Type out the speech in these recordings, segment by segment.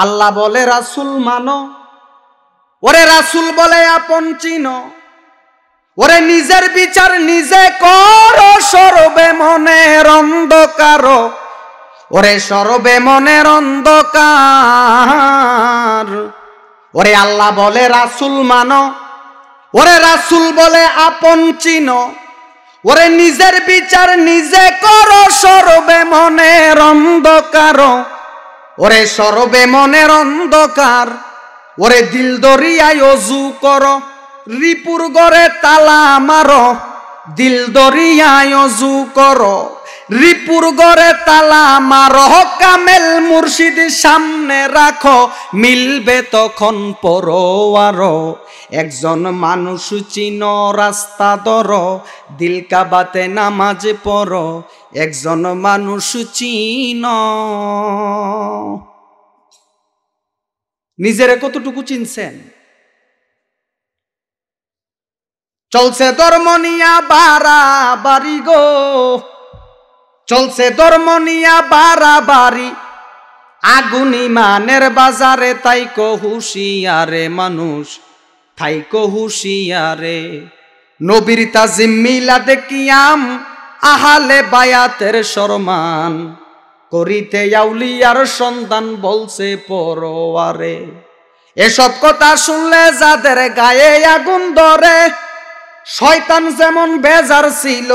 আল্লাহ বলে রাসূল মানো, ওরে রাসূল বলে আপন চিনো, ওরে নিজের বিচার নিজে করো সরবে মনের অন্ধকার, ওরে সরবে মনের অন্ধকার। ওরে আল্লাহ বলে রাসূল মানো, ওরে রাসূল বলে আপন চিনো, ওরে নিজের বিচার নিজে করো সরবে মনের অন্ধকার, ওরে সরবে মনের অন্ধকার। ওরে দিল দরিয়ায় ওযু করো, রিপুর গড়ে তালা মারো, দিল দরিয়ায় ওযু করো, রিপুর গড়ে তালা মারো, কামেল মুর্শিদ সামনে রাখো, মিলবে তখন পরোয়ারো। একজন মানুষ চিনো রাস্তা ধরো, দিল কাবাতে নামাজ পড়ো, একজন মানুষ চিনো। নিজেরে কতটুকু চিনছেন? চলছে ধর্ম নিয়া বাড়াবাড়ি গো, চলছে ধর্ম নিয়া বাড়াবাড়ি, আগুন ইমানের বাজারে, তাইকো হুঁশিয়ারে মানুষ, তাইকো হুঁশিয়ারে। নবীর তাজিম মিলাদে কিয়াম, আহালে বায়াতের সম্মান, করিতে আউলিয়ার সন্তান বলছে পরোয়ারে। এসব কথা শুনলে যাদের গায়ে আগুন ধরে, শয়তান যেমন বেজার ছিল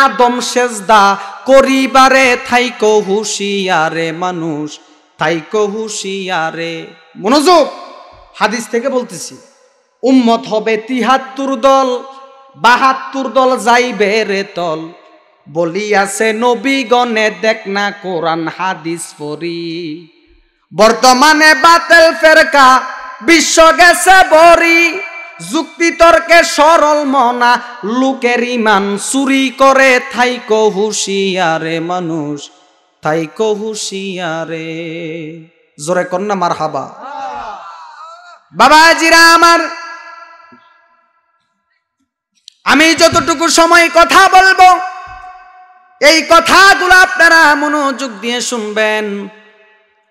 আদম সেজদা করিবারে, থাইকো হুঁশিয়ারে মানুষ, থাইকো হুঁশিয়ারে। মনোযোগ, হাদিস থেকে বলতেছি। উম্মত হবে ৭৩ দল, ৭২ দল যাইবে রে তল, বলিয়াছে নবীগণে, দেখ না কোরআন হাদিস পড়ি। বর্তমানে বাতিল ফেরকা বিশ্ব গেছে বরি, যুক্তি তর্কে সরল মনা, লোকের ইমান চুরি করে, থাইকো হুঁশিয়ারে মানুষ, থাইকো হুঁশিয়ারে। জোরে কন্যা মারহাবা। বাবাজিরা আমার, আমি যতটুকু সময় কথা বলবো, এই কথাগুলো আপনারা মনোযোগ দিয়ে শুনবেন।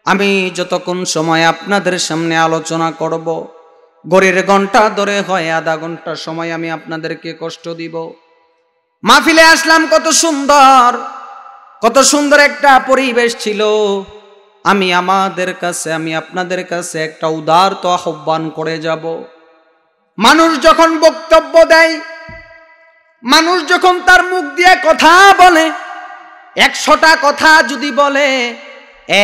আমি যতক্ষণ সময় আপনাদের সামনে আলোচনা করব, ঘড়ির ঘন্টা ধরে হয় আধা ঘন্টা সময় আমি আপনাদেরকে কষ্ট দিব। মাহফিলে আসলাম, কত সুন্দর, কত সুন্দর একটা পরিবেশ ছিল। আমি আপনাদের কাছে একটা উদারত আহ্বান করে যাব। মানুষ যখন বক্তব্য দেয়, মানুষ যখন তার মুখ দিয়ে কথা বলে, ১০০টা কথা যদি বলে,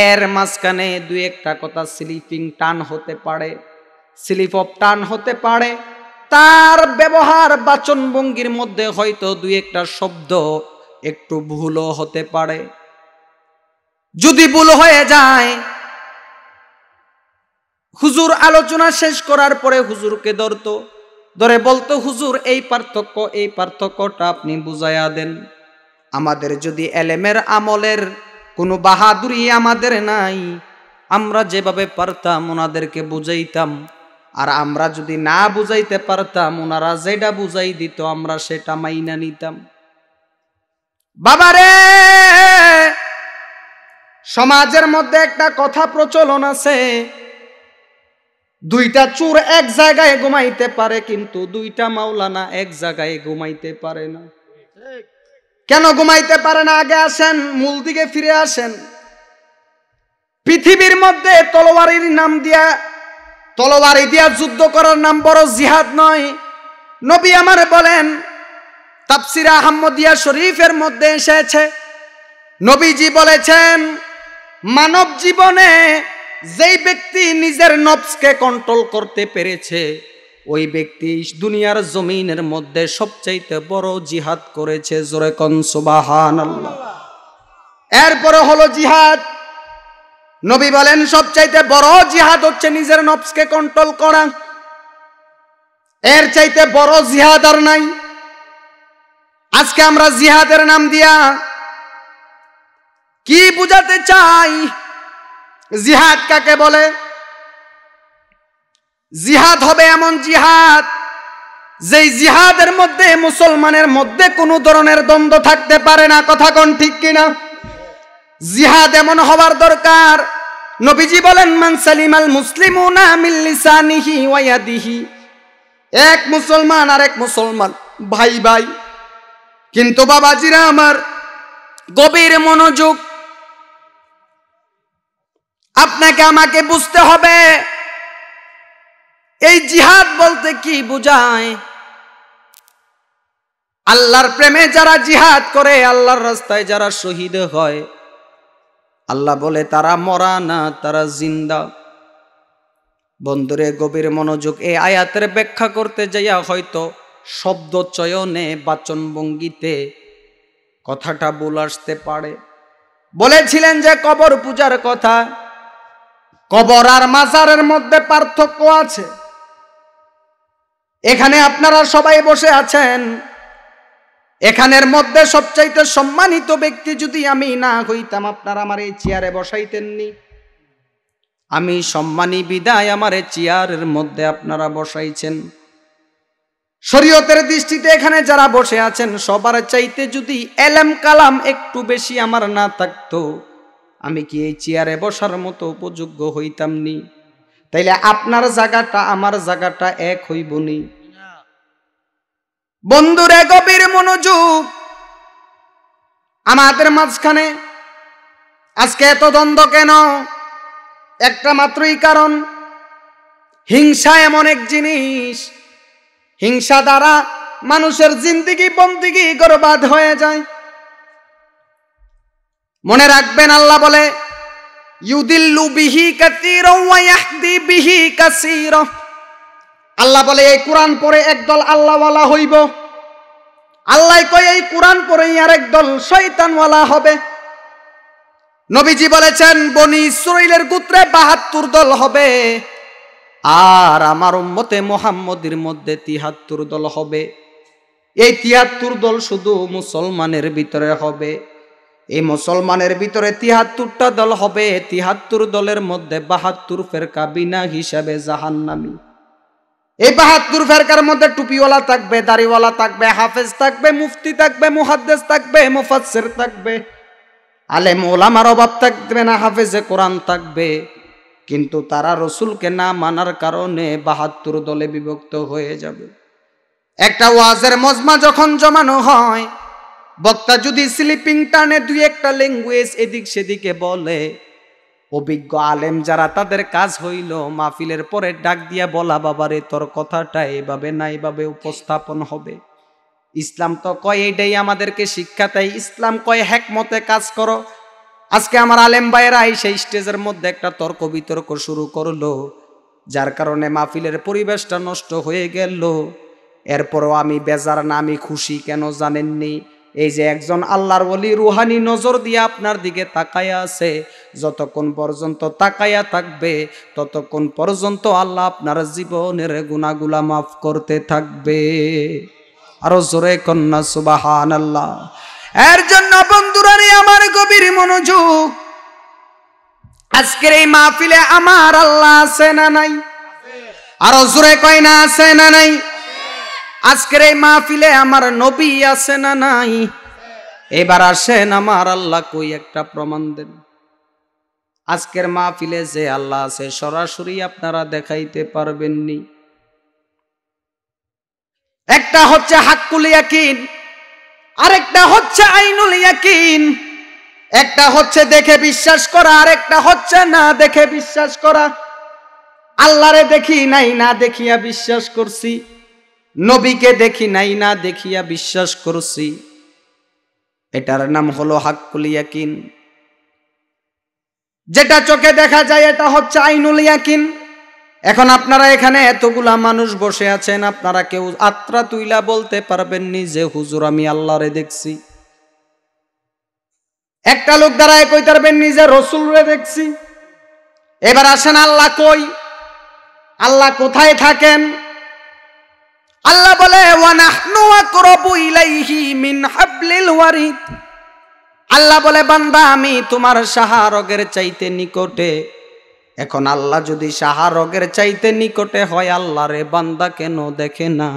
এর মাঝখানে দুই একটা কথা স্লিপিং টান হতে পারে, স্লিপ অফ টান হতে পারে। তার ব্যবহার বাচন ভঙ্গির মধ্যে হয়তো দুই একটা শব্দ একটু ভুলও হতে পারে। যদি ভুল হয়ে যায়, হুজুর আলোচনা শেষ করার পরে হুজুরকে ধরে বলতো, হুজুর এই পার্থক্যটা আপনি বুঝাইয়া দেন। আমাদের যদি এলেমের আমলের কোনো বাহাদুরি আমাদের নাই, আমরা যেভাবে পারতাম ওনাদেরকে বুঝাইতাম, আর আমরা যদি না বুঝাইতে পারতাম, ওনারা যেটা বুঝাই দিত আমরা সেটা মাইনা নিতাম। বাবারে, সমাজের মধ্যে একটা কথা প্রচলন আছে, দুইটা চোর এক জায়গায় ঘুমাইতে পারে, কিন্তু দুইটা মাওলানা এক জায়গায় ঘুমাইতে পারে না। কেন ঘুমাইতে পারে না? আগে আসেন, মূল দিকে ফিরে আসেন। পৃথিবীর মধ্যে তলোয়ারি দিয়া যুদ্ধ করার নাম বড় জিহাদ নয়। নবী আমার বলেন, তাফসির আহমদিয়া শরীফের মধ্যে এসেছে, নবীজি বলেছেন, মানব জীবনে যেই ব্যক্তি নিজের নফসকে কন্ট্রোল করতে পেরেছে, ওই ব্যক্তি দুনিয়ার জমিনের মধ্যে সবচাইতে বড় জিহাদ করেছে। জোরে কোন সুবহানাল্লাহ। এরপরে হলো জিহাদ। নবী বলেন সবচাইতে বড় জিহাদ হচ্ছে নিজের নফসকে কন্ট্রোল করা। এর চাইতে বড় জিহাদ আর নাই। আজকে আমরা জিহাদের নাম দিয়া কি বুঝাতে চাই? জিহাদ কাকে বলে? জিহাদ হবে এমন জিহাদ, যেই জিহাদের মধ্যে মুসলমানের মধ্যে কোনো ধরনের দ্বন্দ্ব থাকতে পারে না। কথা কোন ঠিক কিনা? জিহাদ এমন হবার দরকার, নবীজি বলেন মান সালিমাল মুসলিমুনা মিন লিসানিহি ওয়া ইয়াদিহি, এক মুসলমান আর এক মুসলমান ভাই ভাই। কিন্তু বাবাজিরা আমার, গভীর মনোযোগ, আপনাকে আমাকে বুঝতে হবে এই জিহাদ বলতে কি বোঝায়। আল্লাহর প্রেমে যারা জিহাদ করে, আল্লাহর রাস্তায় যারা শহীদ হয়, আল্লাহ বলে তারা মরা না, তারা জিন্দা। বন্ধুরে গভীর মনোযোগ, এই আয়াতের ব্যাখ্যা করতে যাইয়া হয়তো শব্দ চয়নে, বাচন ভঙ্গিতে কথাটা ভুল আসতে পারে। বলেছিলেন যে কবর পূজার কথা, কবর আর মাজারের মধ্যে পার্থক্য আছে। এখানে আপনারা সবাই বসে আছেন, এখানের মধ্যে সবচাইতে সম্মানিত ব্যক্তি যদি আমি না হইতাম, আপনারা আমার এই চেয়ারে বসাইতেননি। আমি সম্মানী বিদায় আমার এই চেয়ারের মধ্যে আপনারা বসাইছেন। শরীয়তের দৃষ্টিতে এখানে যারা বসে আছেন, সবার চাইতে যদি এলেম কালাম একটু বেশি আমার না থাকতো, আমি কি এই চেয়ারে বসার মতো উপযোগ্য হইতাম নি? তাইলে আপনার জায়গাটা আমার জায়গাটা এক হইবনি। বন্ধুরে গভীর মনোযোগ, আমাদের মাঝখানে আজকে এত দ্বন্দ্ব কেন? একটা মাত্রই কারণ, হিংসা এমন এক জিনিস, হিংসা দ্বারা মানুষের জিন্দেগি বন্দেগি বরবাদ হয়ে যায়। মনে রাখবেন, আল্লাহ বলে ইউদিল্লু বিহি কাসীরা ওয়া ইয়াহদি বিহি কাসীরা। আল্লাহ বলে এই কোরআন পড়ে একদল আল্লাহওয়ালা হইব, আল্লাহ কয় এই কোরআন পড়ে আর একদল শয়তানওয়ালা হবে। নবীজি বলেছেন বনি ইসরাঈলের গোত্রে ৭২ দল হবে, আর আমার উম্মতে মুহাম্মদের মধ্যে ৭৩ দল হবে। এই ৭৩ দল শুধু মুসলমানের ভিতরে হবে। এই মুসলমানের ভিতরে ৭৩টা দল হবে। ৭৩ দলের মধ্যে ৭২ ফেরকা বিনা হিসাবে জাহান্নামী। এই ৭২ ফেরকার মধ্যে টুপিওয়ালা থাকবে, দাড়িওয়ালা থাকবে, হাফেজ থাকবে, মুফতি থাকবে, মুহাদ্দিস থাকবে, মুফাসসির থাকবে, আলেম ওলামার অভাব থাকবে না, হাফেজে কোরআন থাকবে। কিন্তু তারা রসুলকে না মানার কারণে ৭২ দলে বিভক্ত হয়ে যাবে। একটা ওয়াজের মজমা যখন জমানো হয়, বক্তা যদি স্লিপিং টানে দুই একটা ল্যাঙ্গুয়েজ এদিক সেদিকে বলে, অভিজ্ঞ আলেম যারা তাদের কাজ হইল মাহফিলের পরে ডাক দিয়া বলা, বাবারে তোর কথাটা এইভাবে না এইভাবে উপস্থাপন হবে। ইসলাম তো কয় এইটাই আমাদেরকে শিক্ষা দেয়, ইসলাম কয় হেকমতে কাজ করো। আজকে আমার আলেম ভাইয়েরা সেই স্টেজের মধ্যে একটা তর্ক বিতর্ক শুরু করলো, যার কারণে মাহফিলের পরিবেশটা নষ্ট হয়ে গেল। এরপরও আমি বেজার না, আমি খুশি কেন জানেননি? এই যে একজন আল্লাহর ওলি রুহানি নজর দিয়ে আপনার দিকে তাকায়া আছে, যতক্ষণ পর্যন্ত তাকায়া থাকবে ততক্ষণ পর্যন্ত আল্লাহ আপনার জীবনের গুনাহগুলা মাফ করতে থাকবে। আরো জোরে কন্যা সুবহানাল্লাহ। এর জন্য বন্ধুরা আমার গভীর মনোযোগ, আজকের এই মাহফিলে আমার আল্লাহ আছে না নাই? আরো জোরে কয় না আছে না নাই? আজকের এই মাহফিলে আমার নবী আছে না নাই? এবার আসেন আমার আল্লাহ কই একটা প্রমাণ দেন। আজকের মাহফিলে যে আল্লাহ আছে সরাসরি আপনারা দেখাইতে পারবেননি। একটা হচ্ছে হাক্কুল ইয়াকিন, আরেকটা হচ্ছে আইনুল ইয়াকিন। একটা হচ্ছে দেখে বিশ্বাস করা, আরেকটা হচ্ছে না দেখে বিশ্বাস করা। আল্লাহরে দেখি নাই, না দেখিয়া বিশ্বাস করছি। নবীকে দেখি নাই, না দেখিয়া বিশ্বাস করছি। এটার নাম হলো হাক্কুল ইয়াকিন। যেটা চোখে দেখা যায় এটা হচ্ছে আইনুল ইয়াকিন। এখন আপনারা এখানে এতগুলা মানুষ বসে আছেন, আপনারা কেউ আত্রা তুইলা বলতে পারবেননি যে হুজুর আমি আল্লাহরে দেখছি। একটা লোক দাঁড়ায় কইতে পারবেননি যে রসুলরে দেখছি। এবার আসেন আল্লাহ কই, আল্লাহ কোথায় থাকেন? আল্লাহ বলে ওয়া নাহনু আকরাবু ইলাইহি মিন হাবলিল ওয়ারিদ। আল্লাহ বলে বান্দা আমি তোমার শাহরগের চাইতে নিকটে। এখন আল্লাহ যদি শাহরগের চাইতে নিকটে হয়, আল্লাহ রে বান্দা কেন দেখে না?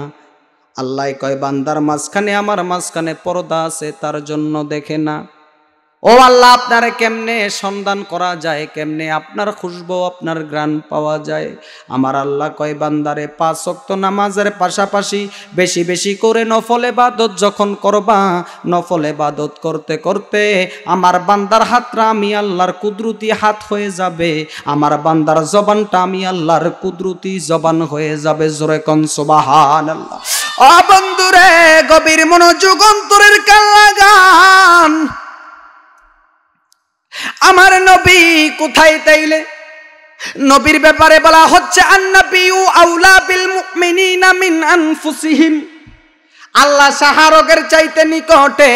আল্লাহ কয় বান্দার মাঝখানে আমার মাঝখানে পর্দা আছে, তার জন্য দেখে না। ও আল্লাহ, আপনার কেমনে সন্ধান করা যায়, কেমনে আপনার খুশবু আপনার ঘ্রাণ পাওয়া যায়? আমার আল্লাহ কয় বান্দারে 5 ওয়াক্ত নামাজের পাশাপাশি বেশি বেশি করে নফল ইবাদত যখন করবা, নফল ইবাদত করতে করতে আমার বান্দার হাতটা আমি আল্লাহর কুদরতি হাত হয়ে যাবে, আমার বান্দার জবানটা আমি আল্লাহর কুদরতি জবান হয়ে যাবে। জোরে কোন সুবহানাল্লাহ। ও বন্ধুরে, গভীর মনোযোগ, অন্তরের কান লাগান। আমার নবী কোথায়? তাইলে নবীর ব্যাপারে বলা হচ্ছে আন্নাবিয়্যু আউলা বিল মুমিনিনা মিন আনফুসিহিম, আল্লাহ সাহারগের চাইতে নিকটে।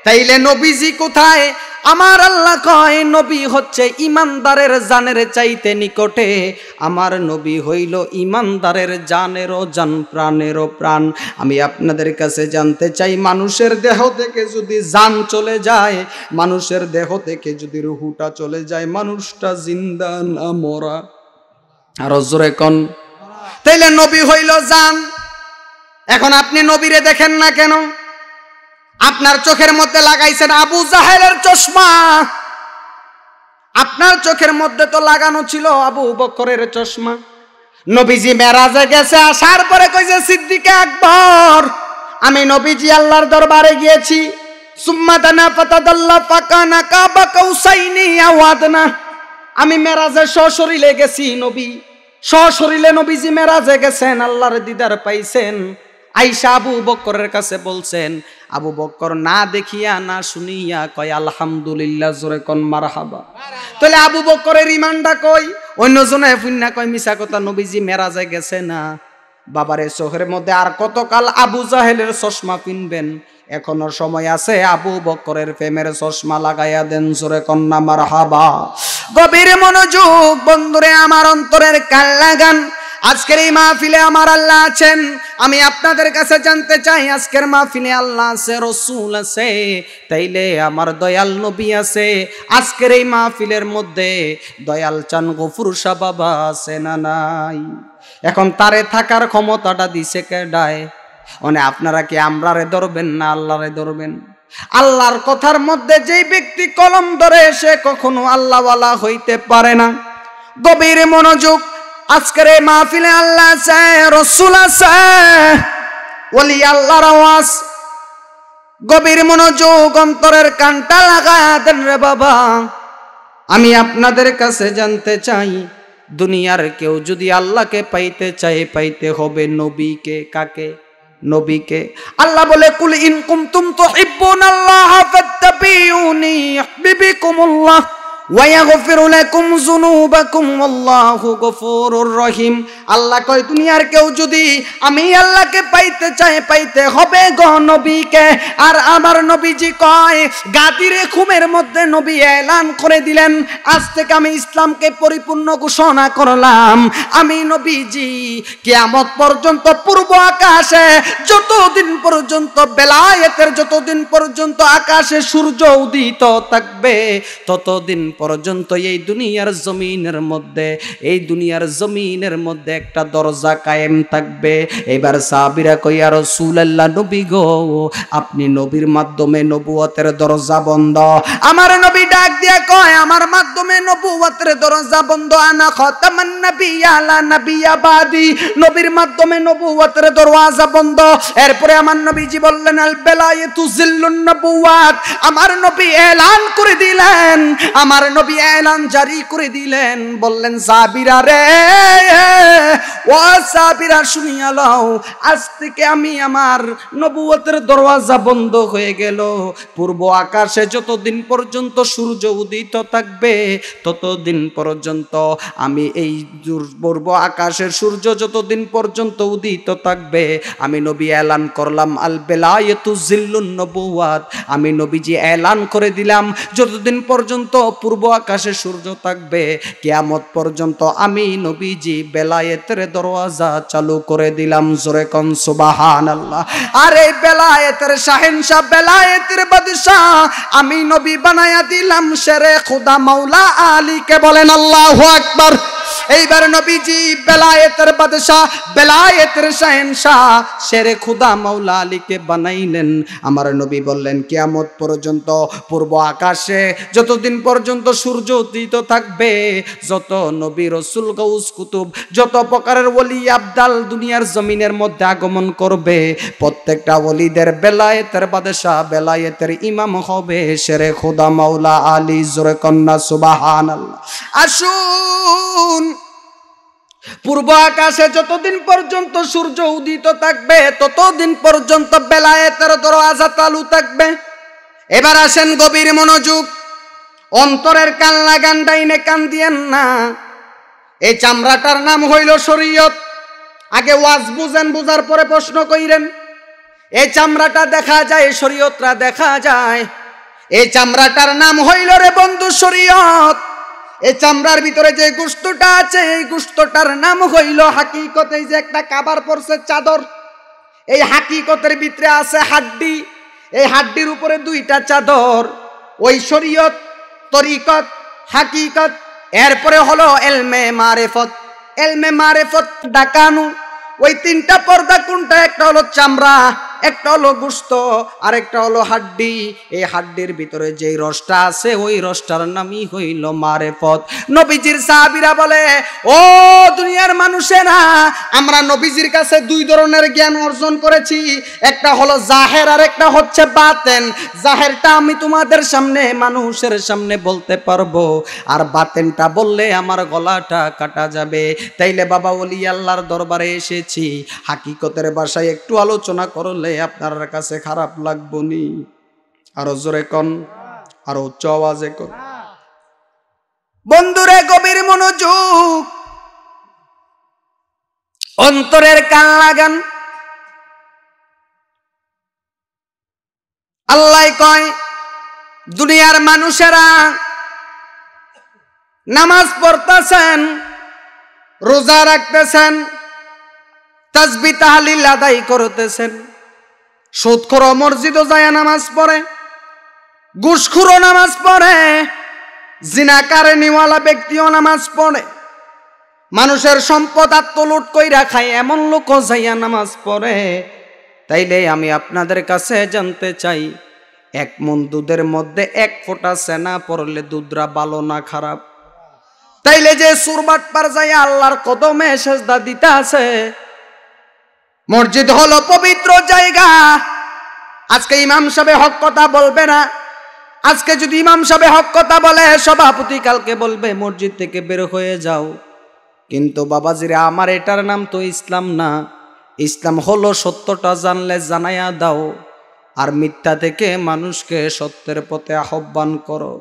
তাইলে নবীজি কোথায়? আমার আল্লাহ কয় নবী হচ্ছে ইমানদারের জানের চাইতে নিকটে। আমার নবী হইল ইমানদারের জানেরও জান, প্রাণেরও প্রাণ। আমি আপনাদের কাছে জানতে চাই, মানুষের দেহ থেকে যদি জান চলে যায়, মানুষের দেহ থেকে যদি রুহুটা চলে যায়, মানুষটা জিন্দা না মরা? আর জোরে কোন। তাইলে নবী হইল জান। এখন আপনি নবীরে দেখেন না কেন? আপনার চোখের মধ্যে লাগাইছেন আবু জাহেলের চশমা, আপনার চোখের মধ্যে তো লাগানো ছিল আবু বকরের চশমা। নবীজি মেরাজে গেছে, আসার পরে কইছে সিদ্দিকে আকবর, আমি নবীজি আল্লাহর দরবারে গিয়েছি। সুম্মা দানা ফাতাদাল্লা ফাকানা কাবা কাউসাইনি আও আদনা। আমি মেরাজে সশরীরে গেছি, নবী সশরীরে নবীজি মেরাজে গেছেন, আল্লাহর দিদার পাইছেন। আয়েশা আবু বকরের কাছে বলছেন, আবু বকর না দেখিয়া না শুনিয়া কয় আলহামদুলিল্লাহ। জোরে কোন মারহাবা। তাহলে আবু বকরের ইমানটা কই? অন্যজনে ফুন্না কয় মিছা কথা, নবীজি মেরাজে গেছে না। বাবারে, চোখের মধ্যে আর কতকাল আবু জাহেলের চশমা পিনবেন? এখনো সময় আছে, আবু বকরের প্রেমের চশমা লাগাইয়া দেন। জোরে কন্যা মারহাবা। গভীর মনোযোগ বন্ধুরে, আমার অন্তরের কান লাগান। আজকের এই মাহফিলে আমার আল্লাহ আছেন। আমি আপনাদের কাছে জানতে চাই, আজকের মাহফিলে আল্লাহ আছে, রসুল আছে, তাইলে আমার দয়াল নবী আছে। আজকের এই মাহফিলের মধ্যে দয়াল চান গফুর শাহ বাবা আছে না নাই? এখন তারে থাকার ক্ষমতাটা দিছে কেডায়? মানে আপনারা কি আমরারে ধরবেন না আল্লাহরে ধরবেন? আল্লাহর কথার মধ্যে যেই ব্যক্তি কলম ধরে সে কখনো আল্লাহওয়ালা হইতে পারে না। গভীর মনোযোগ, আজকের এই মাহফিলে আল্লাহ আছে, রসুল আছে, ওলি আল্লাহর আওয়াজ। গভীর মনোযোগ, অন্তরের কানটা লাগায়া দেন রে বাবা। আমি আপনাদের কাছে জানতে চাই, দুনিয়ার কেউ যদি আল্লাহকে পাইতে চায়, পাইতে হবে নবীকে। কাকে? নবীকে। আল্লাহ বলে কুল ইন কুনতুম তুহিব্বুনাল্লাহ ফাত্তাবিউনি ইউহিব্বুকুমুল্লাহ ওয়ায়াগফিরু লাকুম যুনুবাকুম আল্লাহু গফুরুর রহিম। আল্লাহ কয় দুনিয়ার কেউ যদি আমি আল্লাহকে পাইতে চায়, পাইতে হবে গো নবীকে। আর আমার নবীজি কয়, গাদিরে খুমের মধ্যে নবী এলান করে দিলেন, আজ থেকে আমি ইসলামকে পরিপূর্ণ ঘোষণা করলাম। আমি নবীজি কিয়ামত পর্যন্ত পূর্ব আকাশে যতদিন পর্যন্ত বেলায়েতের, যতদিন পর্যন্ত আকাশে সূর্য উদিত থাকবে, ততদিন পর্যন্ত এই দুনিয়ার জমিনের মধ্যে, এই দুনিয়ার জমিনের মধ্যে একটা দরজা কায়েম থাকবে। এবার সাহাবীরা কই, ইয়া রাসূলুল্লাহ, নবী গো, আপনি নবীর মাধ্যমে নবুয়তের দরজা বন্ধ। আমার নবী ডাক দিয়া কয়, আমার মাধ্যমে নবুয়তের দরজা বন্ধ। আনা খাতামান নাবিয়্যা লা নাবিয়্যা বাদি, নবীর মাধ্যমে নবুয়তের দরওয়াজা বন্ধ। এরপরে আমার নবীজি বললেন, আল বেলায়েতু জিল্লুন নবুওয়াত। আমার নবী এলান করে দিলেন, আমার নবী এলান জারি করে দিলেন, বললেন সাহাবীরা রে, ও সাহাবীরা শুনিয়া লও, আজ থেকে আমি আমার নবুয়তের দরওয়াজা বন্ধ হয়ে গেল। পূর্ব আকাশে যতদিন পর্যন্ত সূর্য উদিত থাকবে, ততদিন পর্যন্ত আমি এই পূর্ব আকাশের সূর্য যতদিন পর্যন্ত উদিত থাকবে, আমি নবী এলান করলাম, আল বেলায়েতু জিল্লুন নবুওয়াত। আমি নবীজি এলান করে দিলাম, যতদিন পর্যন্ত পূর্ব আকাশে সূর্য থাকবে, কিয়ামত পর্যন্ত আমি নবীজি বেলায়েতের দরওয়াজা চালু করে দিলাম। জোরে কোন সুবহানাল্লাহ। আর এই বেলায়েতের শাহেনশাহ, বেলায়েতের বাদশাহ আমি নবী বানায়া দিলাম শেরে খুদা মাওলা আলীকে। বলেন আল্লাহু আকবার। এইবার নবীজি বেলায়েতের বাদশাহ, বেলায়েতের শাহেনশাহ, শেরে খুদা মাওলা আলীকে বানাইলেন। আমার নবী বললেন কিয়ামত পর্যন্ত পূর্ব আকাশে যতদিন পর্যন্ত সূর্য উদিত থাকবে, যত নবী রাসূল গাউস কুতুব যত প্রকারের ওলি আবদাল দুনিয়ার জমিনের মধ্যে আগমন করবে, প্রত্যেকটা ওলিদের বেলায়েতের বাদশাহ, বেলায়েতের ইমাম হবে শেরে খুদা মাওলা আলী। জোরে কন্যা সুবহানাল্লাহ। আসুন, পূর্ব আকাশে যতদিন পর্যন্ত সূর্য উদিত থাকবে ততদিন পর্যন্ত বেলায়েতের দরওয়াজা চালু থাকবে। এবার আসেন গভীর মনোযোগ, অন্তরের কান লাগান, ডাইনে কান দিয়েন না। এই চামড়াটার নাম হইল শরীয়ত। আগে ওয়াজ বুঝেন, বুঝার পরে প্রশ্ন কইরেন। এই চামড়াটা দেখা যায়, শরীয়তটা দেখা যায়। এই চামড়াটার নাম হইল রে বন্ধু শরীয়ত। এই চামড়ার ভিতরে যে গোশতটা আছে, এই গোশতটার নাম হইল হাকিকত। এই যে একটা কাবার পরছে চাদর, এই হাকিকতের ভিতরে আছে হাড্ডি। এই হাড্ডির উপরে দুইটা চাদর, ওই শরীয়ত, তরিকত, হাকিকত। এরপরে হলো এলমে মারেফত। এলমে মারেফত ডাকানু। ওই তিনটা পর্দা কোনটা? একটা হলো চামড়া, একটা হলো গোশত, আর একটা হলো হাড্ডি। এই হাড্ডির ভিতরে যেই রসটা আছে ওই রসটার নামই হইল মারেফত। নবীজির সাহাবীরা বলে, ও দুনিয়ার মানুষেরা, আমরা নবীজির কাছে দুই ধরনের জ্ঞান অর্জন করেছি, একটা হলো জাহের আর একটা হচ্ছে বাতেন। জাহেরটা আমি তোমাদের সামনে, মানুষের সামনে বলতে পারবো, আর বাতেনটা বললে আমার গলাটা কাটা যাবে। তাইলে বাবা ওলি আল্লাহর দরবারে এসেছি, হাকিকতের ভাষায় একটু আলোচনা করলে আপনার কাছে খারাপ লাগবো নি? আরো জোরে কন, আরো উচ্চ আওয়াজে কন। বন্ধুরে গভীর মনোযোগ, অন্তরের কান লাগান। আল্লাহ কয়, দুনিয়ার মানুষেরা নামাজ পড়তেছেন, রোজা রাখতেছেন, তাসবিহ তাহলিল আদায় করতেছেন, সুদখোর মসজিদও যায় নামাজ পড়ে, ঘুষখোরও নামাজ পড়ে, জিনাকারে নিওয়ালা ব্যক্তিও নামাজ পড়ে, মানুষের সম্পদ আত্মলুট কইরা খায় এমন লোকও যাইয়া নামাজ পড়ে। তাইলে আমি আপনাদের কাছে জানতে চাই, এক মন দুধের মধ্যে এক ফোঁটা সেনা পড়লে দুধরা ভালো না খারাপ? তাইলে যে সুরবাটপার যাইয়া আল্লাহর কদমে সেজদা দিতে আছে, মসজিদ হলো পবিত্র জায়গা। আজকে ইমাম সাহেব হক কথা বলবে না। আজকে যদি ইমাম সাহেব হক কথা বলে, সভাপতি কালকে বলবে মসজিদ থেকে বের হয়ে যাও। কিন্তু বাবাজিরা, আমার এটার নাম তো ইসলাম না। ইসলাম হলো সত্যটা জানলে জানাইয়া দাও, আর মিথ্যা থেকে মানুষকে সত্যের পথে আহ্বান করো।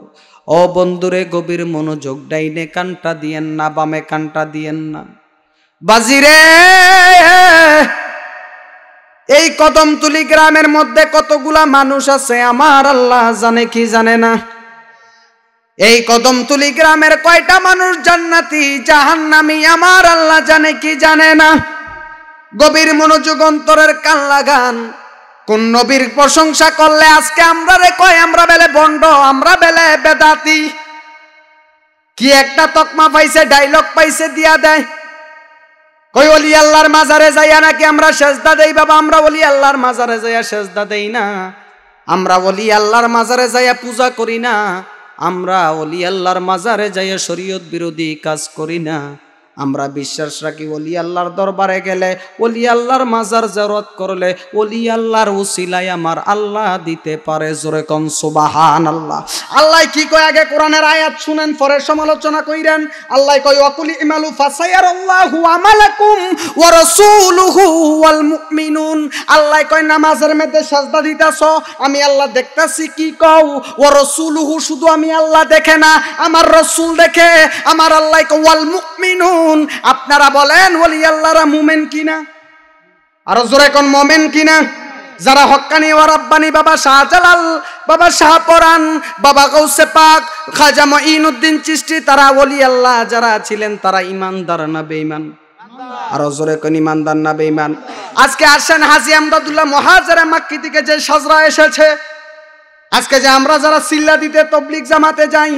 ও বন্ধুরে গভীর মনোযোগ, ডাইনে কানটা দিয়েন না, বামে কানটা দিয়েন না। বাজিরে, এই কদমতলী গ্রামের মধ্যে কতগুলা মানুষ আছে আমার আল্লাহ জানে কি জানে না? এই কদমতলী গ্রামের কয়টা মানুষ জান্নাতি জাহান্নামী আমার আল্লাহ জানে কি জানে না? গভীর মনোযোগ, অন্তরের কান লাগান। কোন নবীর প্রশংসা করলে আজকে আমরা রে কয় আমরা বেলে বন্ড, আমরা বেলে বেদাতি। কি একটা তকমা পাইছে, ডায়লগ পাইছে, দিয়া দেয়। কই ওলি আল্লাহর মাজারে যাইয়া নাকি আমরা সেজদা দেই? বাবা, আমরা ওলি আল্লাহর মাজারে যাইয়া সেজদা দেই না। আমরা ওলি আল্লাহর মাজারে যাইয়া পূজা করি না। আমরা ওলি আল্লাহর মাজারে যাইয়া শরীয়ত বিরোধী কাজ করি না। আমরা বিশ্বাস রাখি ওলি আল্লাহর দরবারে গেলে, ওলি আল্লাহর মাজার জিয়ারত করলে, ওলি আল্লাহর উসিলায় আমার আল্লাহ দিতে পারে। জোরে কোন সুবহানাল্লাহ। আল্লাহ কি কয় আগে কোরআনের আয়াত শুনেন, পরে সমালোচনা কইরেন। আল্লাহ কয় ওয়াকুল ইমালু ফাসায়ারাল্লাহু আমালাকুম ওয়া রাসূলুহু ওয়াল মুমিনুন। আল্লাহ কয় নামাজের মধ্যে সাজদা দিতাছো, আমি আল্লাহ দেখতাছি। কি কও? ওয়া রাসূলুহু, শুধু আমি আল্লাহ দেখে না, আমার রাসূল দেখে। আমার আল্লাহ কয় ওয়াল মুমিনুন। আপনারা বলেন ওলি আল্লাহরা মুমিন কিনা? আরো জোরে কোন মুমিন কিনা? যারা হক্কানি ও রাব্বানি, বাবা শাহজালাল, বাবা শাহপরান, বাবা গৌসে পাক, খাজা মঈনুদ্দিন চিশতি, তারা ওলি আল্লাহ যারা ছিলেন তারা ইমানদার না বেঈমান? আরো জোরে কোন ইমানদার না বেঈমান? আজকে আসেন হাজী আমদাদুল্লাহ মুহাজিরে মাক্কি থেকে যে সাজরা এসেছে, আজকে যে আমরা যারা সিল্লা দিতে তবলিগ জামাতে যাই,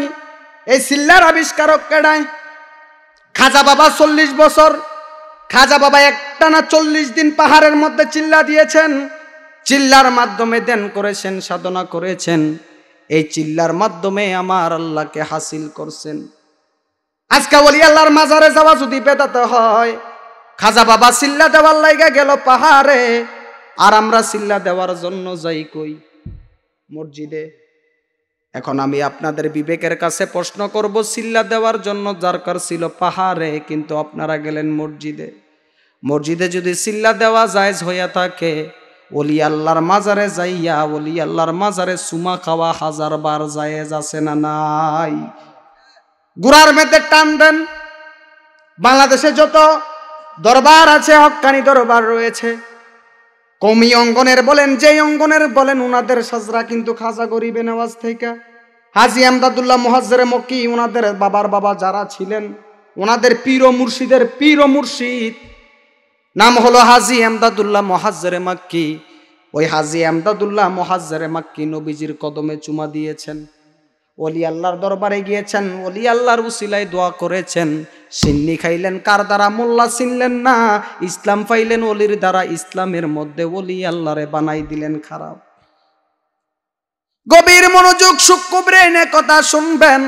এই সিল্লার আবিষ্কারক কেডায়? খাজা বাবা 40 বছর, খাজা বাবা একটানা 40 দিন পাহাড়ের মধ্যে চিল্লা দিয়েছেন। চিল্লার মাধ্যমে ধ্যান করেছেন, সাধনা করেছেন। এই চিল্লার মাধ্যমে আমার আল্লাহকে হাসিল করছেন। আজকে ওলি আল্লাহর মাজারে যাওয়া যদি বেদাত হয়, খাজা বাবা চিল্লা দেওয়ার লাইগা গেল পাহাড়ে, আর আমরা চিল্লা দেওয়ার জন্য যাই কই? মসজিদে। এখন আমি আপনাদের বিবেকের কাছে প্রশ্ন করব, চিল্লা দেওয়ার জন্য দরকার ছিল পাহাড়ে, কিন্তু আপনারা গেলেন মসজিদে। মসজিদে যদি চিল্লা দেওয়া জায়েজ হইয়া থাকে, ওলি আল্লাহর মাজারে যাইয়া ওলি আল্লাহর মাজারে সুমা খাওয়া 1000 বার জায়েজ আছে না নাই? গুড়ার মধ্যে টান দেন। বাংলাদেশে যত দরবার আছে, হক্কানি দরবার রয়েছে, কওমি অঙ্গনের বলেন, যেই অঙ্গনের বলেন, উনাদের সাজরা কিন্তু খাজা গরিবে নওয়াজ থেকে হাজী আমদাদুল্লাহ মুহাজ্জেরে মক্কি, উনাদের বাবার বাবা যারা ছিলেন, উনাদের পীর ও মুর্শিদের পীর ও মুর্শিদ নাম হলো হাজী আমদাদুল্লাহ মুহাজ্জেরে মক্কি। ওই হাজী আমদাদুল্লাহ মুহাজ্জেরে মক্কি নবীজির কদমে চুমা দিয়েছেন, ওলি আল্লাহর দরবারে গিয়েছেন, ওলি আল্লাহর উসিলায় দোয়া করেছেন। সিন্নি খাইলেন কার দ্বারা? মোল্লা চিনলেন না। ইসলাম পাইলেন ওলির দ্বারা, ইসলামের মধ্যে ওলি আল্লাহরে বানাই দিলেন খারাপ। গভীর মনোযোগ, সূক্ষ্ম ব্রেনে কথা শুনবেন।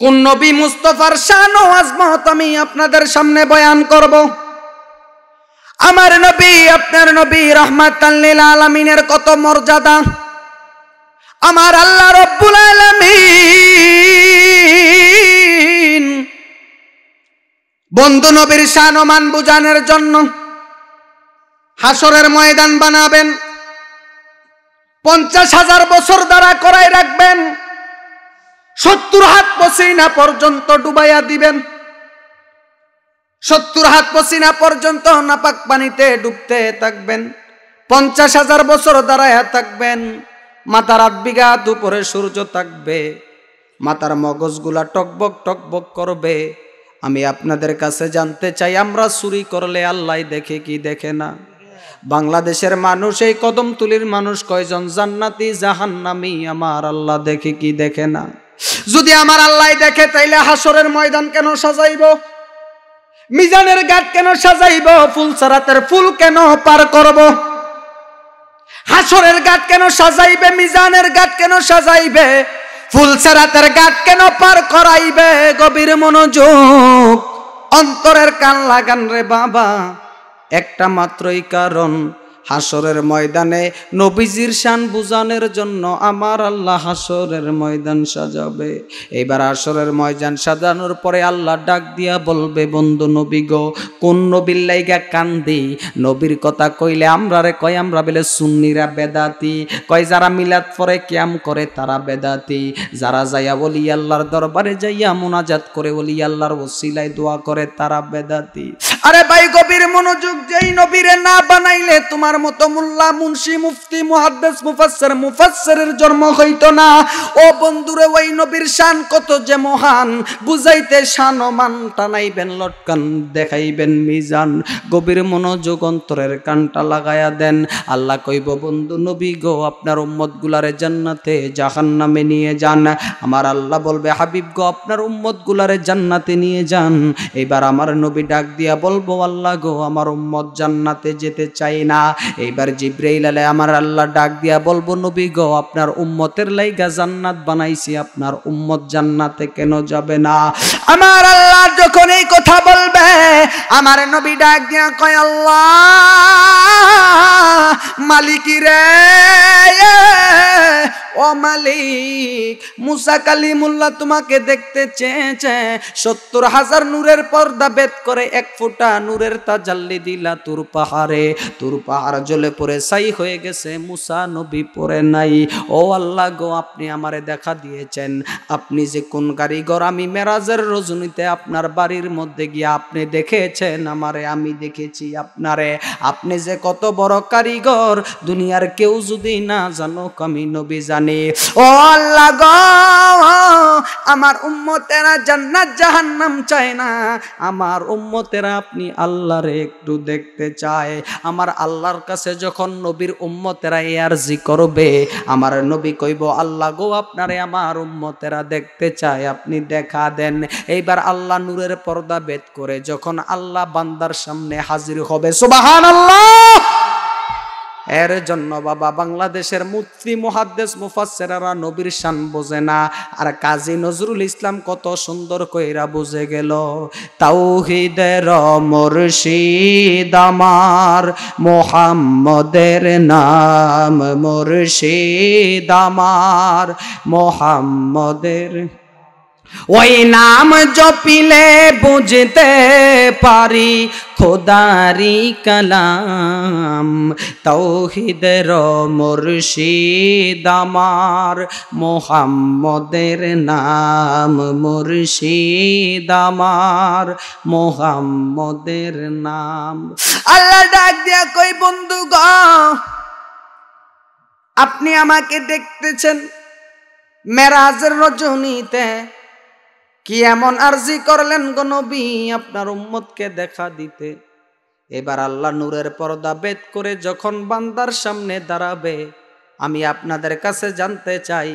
কোন নবী মুস্তাফার শান ও আজমত আমি আপনাদের সামনে বয়ান করব। আমার নবী, আপনার নবী রাহমাতাল লিল আলামিনের কত মর্যাদা। আমার আল্লাহ রব্বুল আলামিন বন্ধু নবীর শান ও মান বুঝানোর জন্য হাসরের ময়দান বানাবেন। 50,000 বছর দ্বারা করাই রাখবেন। 70 হাত পসিনা পর্যন্ত ডুবাইয়া দিবেন। 70 হাত পসিনা পর্যন্ত নাপাক পানিতে ডুবতে থাকবেন। 50,000 বছর দাঁড়ায়া থাকবেন। মাথার 8 বিঘা দুপুরে সূর্য থাকবে, মাথার মগজগুলা টকবক টকবক করবে। আমি আপনাদের কাছে জানতে চাই, আমরা চুরি করলে আল্লাহ দেখে কি দেখে না? বাংলাদেশের মানুষ, এই কদমতলির মানুষ কয়জন জান্নাতি জাহান্নামী আমার আল্লাহ দেখে কি দেখে না? যদি আমার আল্লাহ দেখে, তাইলে হাসরের ময়দান কেন সাজাইব? মিজানের ঘাট কেন সাজাইব? ফুলসারাতের ফুল কেন পার করব? হাসরের ঘাট কেন সাজাইবে? মিজানের ঘাট কেন সাজাইবে? ফুলসারাতের ঘাট কেন পার করাইবে? গভীর মনোযোগ, অন্তরের কান লাগান রে বাবা। একটা মাত্রই কারণ, হাসরের ময়দানে নবীজির শান বুঝানোর জন্য আমার আল্লাহ হাসরের ময়দান সাজাবে। এবার হাসরের ময়দান সাজানোর পরে আল্লাহ ডাক দিয়া বলবে, বন্ধু নবী গো, কোন নবীর লাইগা কান্দি? নবীর কথা কইলে আমরা রে কয়, আমরা বলে সুন্নিরা বেদাতি। কয় যারা মিলাদ পরে কিয়াম করে তারা বেদাতি। যারা যাইয়া ওলি আল্লাহর দরবারে যাইয়া মুনাজাত করে ওলি আল্লাহর ওসিলায় দোয়া করে তারা বেদাতি। আরে ভাই গভীর মনোযোগ, যেই নবীরে না বানাইলে তোমার মতো মোল্লা, মুন্সি, মুফতি, মুহাদ্দিস, মুফাসসির, মুফাসসিরের জন্ম হইতো না। ও বন্ধুরে, ওই নবীর শান কত যে মহান, বুঝাইতে শান ও মান টানাইবেন লটকান, দেখাইবেন মিজান। গভীর মনোযোগ, অন্তরের কানটা লাগায়া দেন। আল্লাহ কইব, বন্ধু নবী গো, আপনার উম্মত গুলারে জান্নাতে জাহান্নামে নিয়ে যান। আমার আল্লাহ বলবে, হাবিব গো, আপনার উম্মত গুলারে জান্নাতে নিয়ে যান। এবার আমার নবী ডাক দিয়া বলবো, আল্লাহ গো, আমার উম্মত জান্নাতে যেতে চাই না। এইবার জিবরাইল আলাইহিস আমার আল্লাহ ডাক দিয়া বলবো, নবী গো, আপনার উম্মতের লাইগা জান্নাত বানাইছি, আপনার উম্মত জান্নাতে কেন যাবে না? আমার আল্লাহ যখন এই কথা বলবে, আমার নবী ডাক দিয়া কয়, আল্লাহ মালিক রে, ও মালিক, মুসা কালিমুল্লাহ তোমাকে দেখতে চেয়েছে। 70,000 নূরের পর্দা ভেদ করে 1 ফোঁটা নূরের তাজাল্লি দিলা তোর পাহাড়ে। তোর পাহাড় জ্বলে পড়ে ছাই হয়ে গেছে, মুসা নবী পড়ে নাই। ও আল্লাহ গো, আপনি আমারে দেখা দিয়েছেন। আপনি যে কোন কারিগর, আমি মেরাজের রজনীতে আপনার বাড়ির মধ্যে গিয়ে আপনি দেখেছেন। দেখেছেন, আমারে আমি দেখেছি, আপনারে আপনি যে কত বড় কারিগর দুনিয়ার কেউ যদি না জানুক আমি নবী জানি। ও আল্লাহ গো, আমার উম্মতেরা জান্নাত জাহান্নাম চায় না, আমার উম্মতেরা আপনি আল্লাহরে একটু দেখতে চায়। আমার আল্লাহর কাছে যখন নবীর উম্মতেরা এই আরজি করবে, আমার নবী কইব আল্লাহ গো আপনারে আমার উম্মতেরা দেখতে চায়, আপনি দেখা দেন। এইবার আল্লাহ নূরের পর্দা ভেদ করে যখন আল্লাহ বান্দার সামনে হাজির হবে, সুবহানাল্লাহ। এর জন্য বাবা বাংলাদেশের মুফতি মুহাদ্দিস মুফাসসিররা নবীর শান বোঝে না, আর কাজী নজরুল ইসলাম কত সুন্দর কইরা বুঝে গেল। তাওহীদের মুর্শিদ আমার মুহাম্মদের নাম, মুর্শিদ আমার মুহাম্মদের, ওই নাম জপিলে বুঝতে পারি খোদারি কালাম। তাওহীদের মুর্শিদ আমার মুহাম্মদের নাম, মুর্শিদ আমার মুহাম্মদের নাম। আল্লাহ ডাক দিয়া কই বন্ধু গো, আপনি আমাকে দেখতেছেন মেরাজের রজনীতে, কি এমন আরজি করলেন গো নবী আপনার উম্মতকে দেখা দিতে। এবার আল্লাহ নূরের পর্দা ভেদ করে যখন বান্দার সামনে দাঁড়াবে, আমি আপনাদের কাছে জানতে চাই,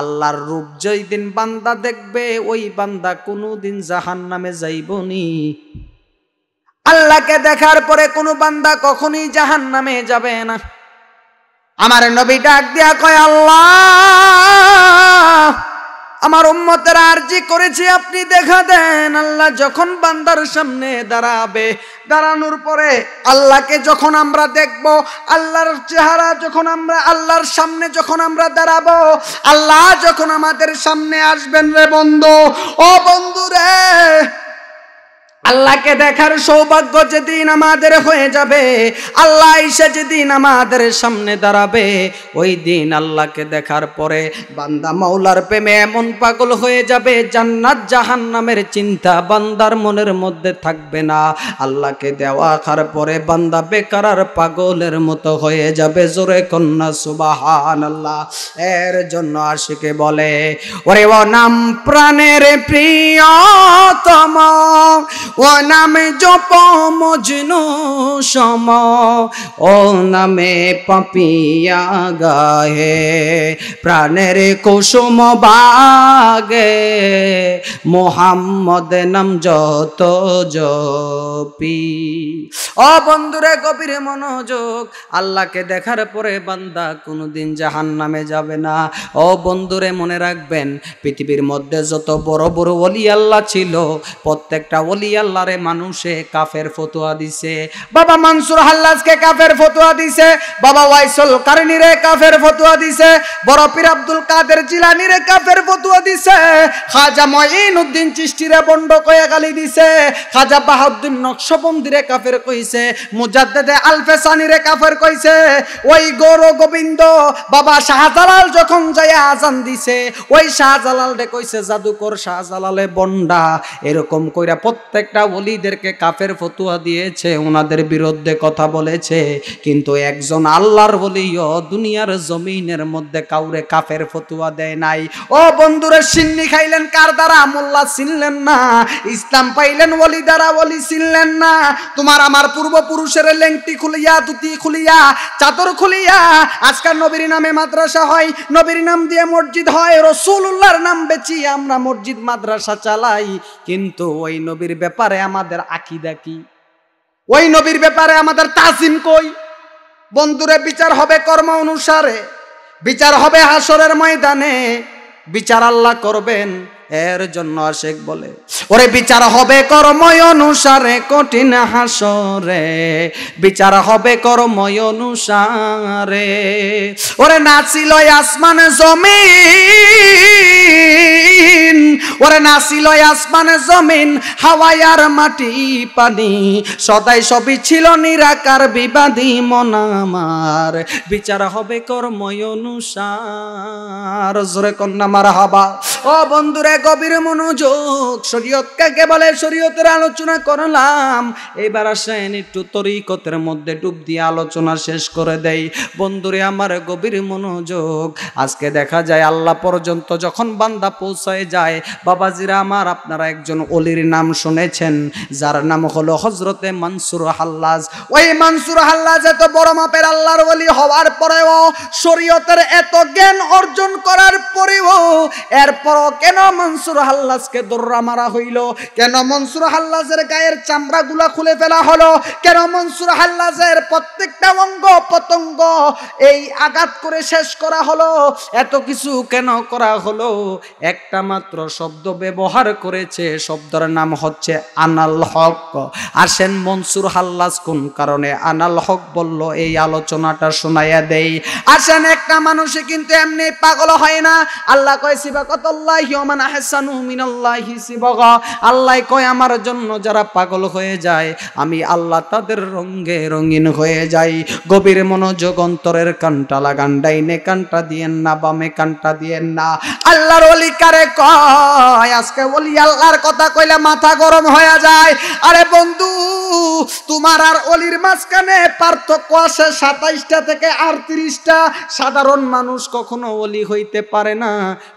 আল্লাহর রূপ যেই দিন বান্দা দেখবে ওই বান্দা কোনোদিন জাহান্নামে যাইবনি। আল্লাহকে দেখার পরে কোনো বান্দা কখনোই জাহান্নামে যাবে না। আমার নবী ডাক দিয়া কয় আল্লাহ আমার উম্মতেরা আরজি করেছে আপনি দেখা দেন। আল্লাহ যখন বান্দার সামনে দাঁড়াবে, দাঁড়ানোর পরে আল্লাহকে যখন আমরা দেখব, আল্লাহর চেহারা যখন আমরা আল্লাহর সামনে যখন আমরা দাঁড়াবো, আল্লাহ যখন আমাদের সামনে আসবেন রে বন্ধু, ও বন্ধু রে, আল্লাহকে দেখার সৌভাগ্য যেদিন আমাদের হয়ে যাবে, আল্লাহ এসে যেদিন আমাদের সামনে দাঁড়াবে, ওই দিন আল্লাহকে দেখার পরে বান্দা মাওলার প্রেমে এমন পাগল হয়ে যাবে, জান্নাত জাহান্নামের চিন্তা বান্দার মনের মধ্যে থাকবে না। আল্লাহকে দেখার পরে বান্দা বেকার আর পাগলের মতো হয়ে যাবে। জোরে কন্যা সুবহানাল্লাহ। এর জন্য আশিকে বলে, ওরে ও নাম প্রাণের প্রিয়তম, ও নামে জপ মজনু সম, ও নামে পাপিয়া গায়ে প্রাণের কুসুম বাগে, মুহাম্মদ নাম যত জপি। ও বন্ধুরে গভীর মনোযোগ, আল্লাহকে দেখার পরে বান্দা কোনোদিন জাহান্নামে যাবে না। ও বন্ধুরে মনে রাখবেন, পৃথিবীর মধ্যে যত বড় বড় ওলি আল্লাহ ছিল, প্রত্যেকটা ওলি আল্লাহরে মানুষে কাফের ফতোয়া দিছে। বাবা মানসুর হাল্লাজকে কাফের ফতোয়া দিছে, বাবা ওয়াইসুল কারনিরে কাফের ফতোয়া দিছে, বড় পীর আব্দুল কাদের জিলানীরে কাফের ফতোয়া দিছে, খাজা মঈনুদ্দিন চিশতিরে বন্ড কয়ে গালি দিছে, খাজা বাহাউদ্দিন নকশবন্দিরে কাফের কইছে, মুজাদ্দেদে আলফেসানিরে কাফের কইছে। ওই গৌর গোবিন্দ বাবা শাহজালাল যখন যায় আজান দিছে, ওই শাহজালাল রে কইছে জাদুকর, শাহজালালে বন্ডা। এরকম কইরা প্রত্যেকটা ওলিদেরকে কাফের ফতোয়া দিয়েছে, ওনাদের বিরুদ্ধে কথা বলেছে, কিন্তু একজন আল্লাহর ওলিও দুনিয়ার জমিনের মধ্যে কাউরে কাফের ফতোয়া দেয় নাই। ও বন্ধুরা, সিন্নি খাইলেন কার দ্বারা? মোল্লা চিনলেন না। ইসলাম পাইলেন ওলি দ্বারা, ওলি চিনলেন না। তোমার আমার পূর্বপুরুষের লেংটি খুলিয়া, ধুতি খুলিয়া, চাদর খুলিয়া আজকাল নবীর নামে মাদ্রাসা হয়, নবীর নাম দিয়ে মসজিদ হয়, রাসূলুল্লাহর নাম বেচি আমরা মসজিদ মাদ্রাসা চালাই, কিন্তু ওই নবীর ব্যাপারে আমাদের আকীদা কি? ওই নবীর ব্যাপারে আমাদের তাজিম কই? বন্ধুরে, বিচার হবে কর্ম অনুসারে, বিচার হবে হাসরের ময়দানে, বিচার আল্লাহ করবেন। এর জন্য আশেক বলে, ওরে বিচার হবে কর্ম অনুসারে, কঠিন হাসরে বিচার হবে কর্ম অনুসারে। ওরে নাচিল আসমান জমিন, দিন ওরে নাছিল আসমানে জমিন হাওয়ায় আর মাটি পানি সদাই সবই ছিল নিরাকার বিবাদী মন আমার বিচার হবে কর্ময় অনুসার জোরে কন্যা মারহাবা। ও বন্ধুরে গভীর মনোযোগ, শরীয়ত কাকে বলে শরীয়তের আলোচনা করলাম, এবার আসেন একটু তরিকতের মধ্যে ডুব দিয়ে আলোচনা শেষ করে দেই। বন্ধুরে আমার গভীর মনোযোগ, আজকে দেখা যায় আল্লাহ পর্যন্ত যখন বান্দা পৌঁছায় যায়, বাবাজিরা আমার আপনারা একজন ওলির নাম শুনেছেন যার নাম হলো হযরতে মানসুর হাল্লাজ। ওই মানসুর হাল্লাজ এত বড় মাপের আল্লাহর ওলি হওয়ার পরেও, শরীয়তের এত জ্ঞান অর্জন করার পরেও, এরপরও কেন মানসুর হাল্লাজকে দৌড়া মারা হইল? কেন মানসুর হাল্লাজের গায়ের চামড়াগুলা খুলে ফেলা হলো? কেন মানসুর হাল্লাজের প্রত্যেকটা অঙ্গ প্রত্যঙ্গ এই আঘাত করে শেষ করা হলো? এত কিছু কেন করা হলো? একটা মাত্র শব্দ ব্যবহার করেছে, শব্দের নাম হচ্ছে আনাল হক। আসেন মনসুর হাল্লাজ কোন কারণে আনাল হক বলল এই আলোচনাটা শোনাইয়া দেই। আসেন একটা মানুষে কিন্তু এমনি পাগল হয় না। আল্লাহ কয় সিবাকাতুল্লাহি ওয়া মান আহসানু মিনাল্লাহি সিবাগা। আল্লাহ কয় আমার জন্য যারা পাগল হয়ে যায় আমি আল্লাহ তাদের রঙে রঙিন হয়ে যাই। গভীর মনোযোগ, অন্তরের কানটা লাগান, ডাইনে কানটা দিয়েন না, বামে কানটা দিয়েন না। আল্লাহর ওলি কারে কয়? আজকে ওলি আল্লাহর কথা কইলে মাথা গরম হয়ে যায়। আরে বন্ধু, তোমার আর ওলির মাঝখানে পার্থক্য আছে 27টা থেকে 38টা। সাধারণ মানুষ কখনো ওলি হইতে পারে না।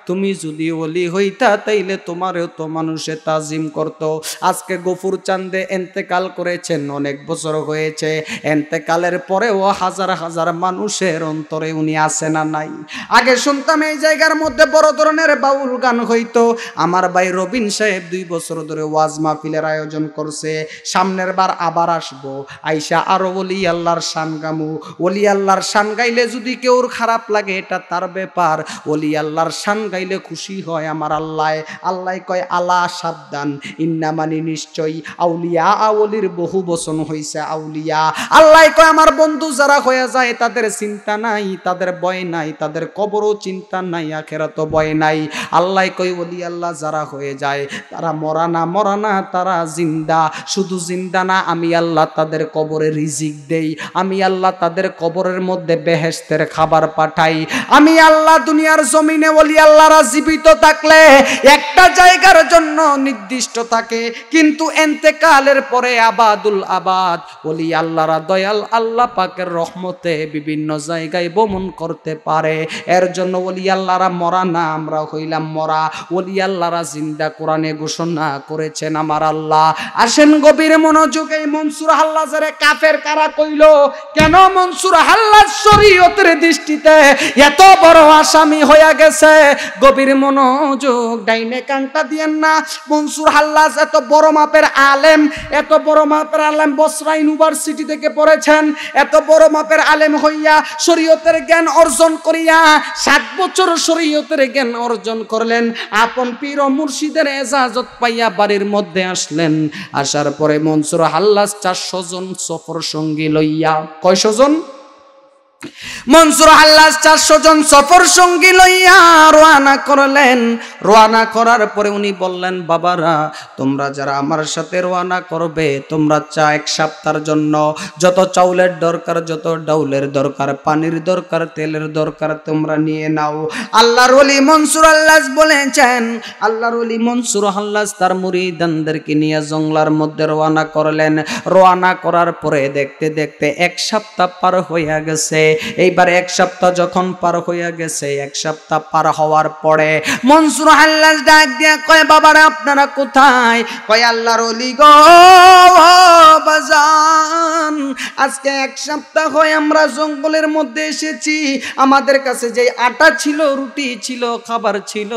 তুমি যদি ওলি হইতা তাইলে তোমারও তো মানুষে তাজিম করত। আজকে গফুর চান্দে এন্তেকাল করেছেন, অনেক বছর হয়েছে। এন্তেকালের পরেও হাজার হাজার মানুষের অন্তরে উনি আসে না নাই? আগে শুনতাম এই জায়গার মধ্যে বড় ধরনের বাউল গান হইতো। আমার ভাই রবিন সাহেব 2 বছর ধরে ওয়াজ মাহফিলের আয়োজন করছে। সামনের বার আবার আসবো, আইসা আরো ওলি আল্লাহর শান গামু। ওলি আল্লাহর শান গাইলে যদি কেউর খারাপ লাগে এটা তার ব্যাপার, ওলি আল্লাহর শান গাইলে খুশি হয় আমার আল্লাহ। আল্লাহ কয় আলা সাবধান, ইন্না মানে নিশ্চয়ই, আউলিয়া আউলির বহু বচন হইছে আউলিয়া। আল্লাহ কয় আমার বন্ধু যারা হয়ে যায় তাদের চিন্তা নাই, তাদের ভয় নাই, তাদের কবরও চিন্তা নাই, আখিরাতও ভয় নাই। আল্লাহ কয় ওলি আল্লাহ যারা হয়ে যায় তারা মরা না, তারা জিন্দা। শুধু জিন্দা না, আমি আল্লাহ তাদের কবরে রিজিক দেই, আমি আল্লাহ তাদের কবরের মধ্যে বেহেশতের খাবার পাঠাই। আমি আল্লাহ দুনিয়ার জমিনে ওলি আল্লাহরা জীবিত থাকলে একটা জায়গার জন্য নির্দিষ্ট থাকে, কিন্তু এন্তেকালের পরে আবাদুল আবাদ ওলি আল্লাহরা দয়াল আল্লাহ পাকের রহমতে বিভিন্ন জায়গায় ভ্রমণ করতে পারে। এর জন্য ওলি আল্লাহরা মরা না, আমরা হইলাম মরা। ওলি আল্লাহরা জিন্দা, কোরআনে ঘোষণা করেছেন আমার আল্লাহ। আসেন গভীর মনোযোগে, মনসুর হাল্লাজের কাফের কারা কইল? কেন মনসুর হাল্লাজ শরীয়তের দৃষ্টিতে এত বড় আসামি হয়ে গেছে? গভীর মনোযোগ, ডাইনে কানটা দিয়েন না। মনসুর হাল্লাজ এত বড় মাপের আলেম, এত বড় মাপের আলেম, বসরা ইউনিভার্সিটি থেকে পড়েছেন। এত বড় মাপের আলেম হইয়া শরীয়তের জ্ঞান অর্জন করিয়া 7 বছর শরীয়তের জ্ঞান অর্জন করলেন। আপন পীর ও মুর্শিদের এজাজত পাইয়া বাড়ির মধ্যে আসলেন। আসার পরে মনসুর হাল্লাজ 400 জন সফর সঙ্গী লইয়া, কয়শো জন? মনসুর হাল্লাজ 400 জন সফর সঙ্গী লইয়া রওনা করলেন। রওনা করার পরে উনি বললেন, বাবারা তোমরা যারা আমার সাথে রওনা করবে, তোমরা 1 সপ্তাহের জন্য যত চাউলের দরকার, যত ডাউলের দরকার, পানির দরকার, তেলের দরকার তোমরা নিয়ে নাও। আল্লাহর ওলি মনসুর হাল্লাজ বলেছেন, আল্লাহর ওলি মনসুর হাল্লাজ তার মুরিদানদেরকে নিয়ে জঙ্গলার মধ্যে রওনা করলেন। রওনা করার পরে দেখতে দেখতে 1 সপ্তাহ পার হয়ে গেছে। এইবার 1 সপ্তাহ যখন পার হইয়া গেছে, 1 সপ্তাহ পার হওয়ার পরে মনসুর হাল্লাজ ডাক দিয়া কয়, বাবারা আপনারা কোথায়? কয় আল্লাহর ওলি গো বাজান, আজকে 1 সপ্তাহ হয় আমরা জঙ্গলের মধ্যে এসেছি। আমাদের কাছে যে আটা ছিল, রুটি ছিল, খাবার ছিল,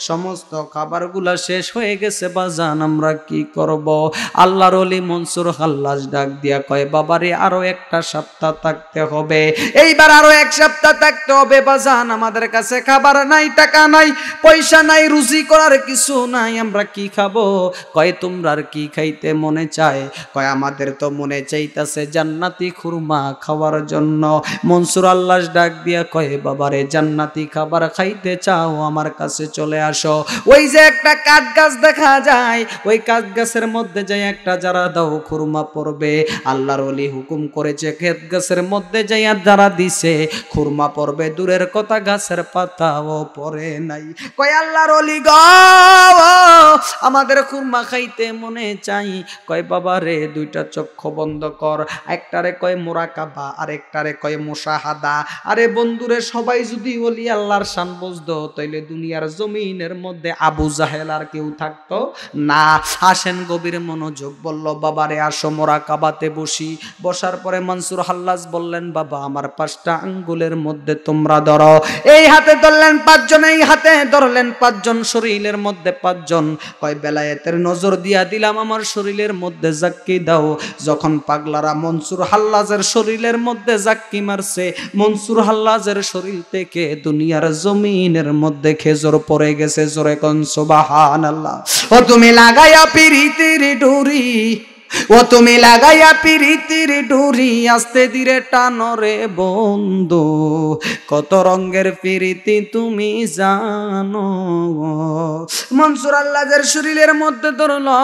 সমস্ত খাবারগুলা শেষ হয়ে গেছে বাজান, আমরা কি করব? আল্লাহর ওলি মনসুর হাল্লাজ ডাক দিয়া কয়, বাবারে আরো 1টা সপ্তাহ থাকতে হবে। এইবার আরো 1 সপ্তাহ থাকতে হবে বাজান, আমাদের কাছে খাবার নাই, টাকা নাই, পয়সা নাই, রুজি করার কিছু নাই, আমরা কি খাবো? কয় তোমরা আর কি খাইতে মনে চায়? কয় আমার আমাদের তো মনে চাইতাছে জান্নাতি খুরমা খাওয়ার জন্য। মনসুর আল্লাহ ডাক দিয়া কয় বাবারে জান্নাতি খাবার খাইতে চাও আমার কাছে চলে আসো। ওই যে একটা কাঠ গাছ দেখা যায়, ওই কাঠ গাছের মধ্যে যাই একটা যারা দাও খুরমা পড়বে। আল্লাহর ওলি হুকুম করেছে খেত গাছের মধ্যে যাইয়া যারা দিছে খুরমা পড়বে, দূরের কথা গাছের পাতাও পড়ে নাই। কয় আল্লাহর ওলি গো আমাদের খুরমা খাইতে মনে চাই। কয় বাবা রে দুইটা চক্ষু বন্ধ কর, একটারে কয় মুরাকাবা আর একটারে কয় মুশাহাদা। আরে বন্ধুরে সবাই যদি ওলি আল্লাহর শান বুঝতো তাইলে দুনিয়ার জমিনের মধ্যে আবু জাহেল আর কেউ থাকতো না। আসেন গভীর মনোযোগ, বলল বাবারে আসো মুরাকাবাতে বসি। বসার পরে মনসুর হাল্লাজ বললেন বাবা আমার 5টা আঙ্গুলের মধ্যে তোমরা ধরো। এই হাতে ধরলেন 5 জন, এই হাতে ধরলেন 5 জন, শরীরের মধ্যে 5 জন। কয় বেলায়েতের নজর দিয়া দিলাম আমার শরীরের মধ্যে জাক্কি দাও। যখন পাগলারা মনসুর হাল্লাজের শরীরের মধ্যে জাক্কি মারছে, মনসুর হাল্লাজের শরীর থেকে দুনিয়ার জমিনের মধ্যে খেজুর পড়ে গেছে। জোরে কোন সুবহানাল্লাহ। ও তুমি লাগাইয়া পিরিতির ডুরি, ও তুমি লাগাইয়া পিরিতির ডুরি, আস্তে ধীরে টানরে বন্ধু, কত রঙের পিরিতি তুমি জানো। মনসুর আল্লাহের শরীরের মধ্যে ধরলো,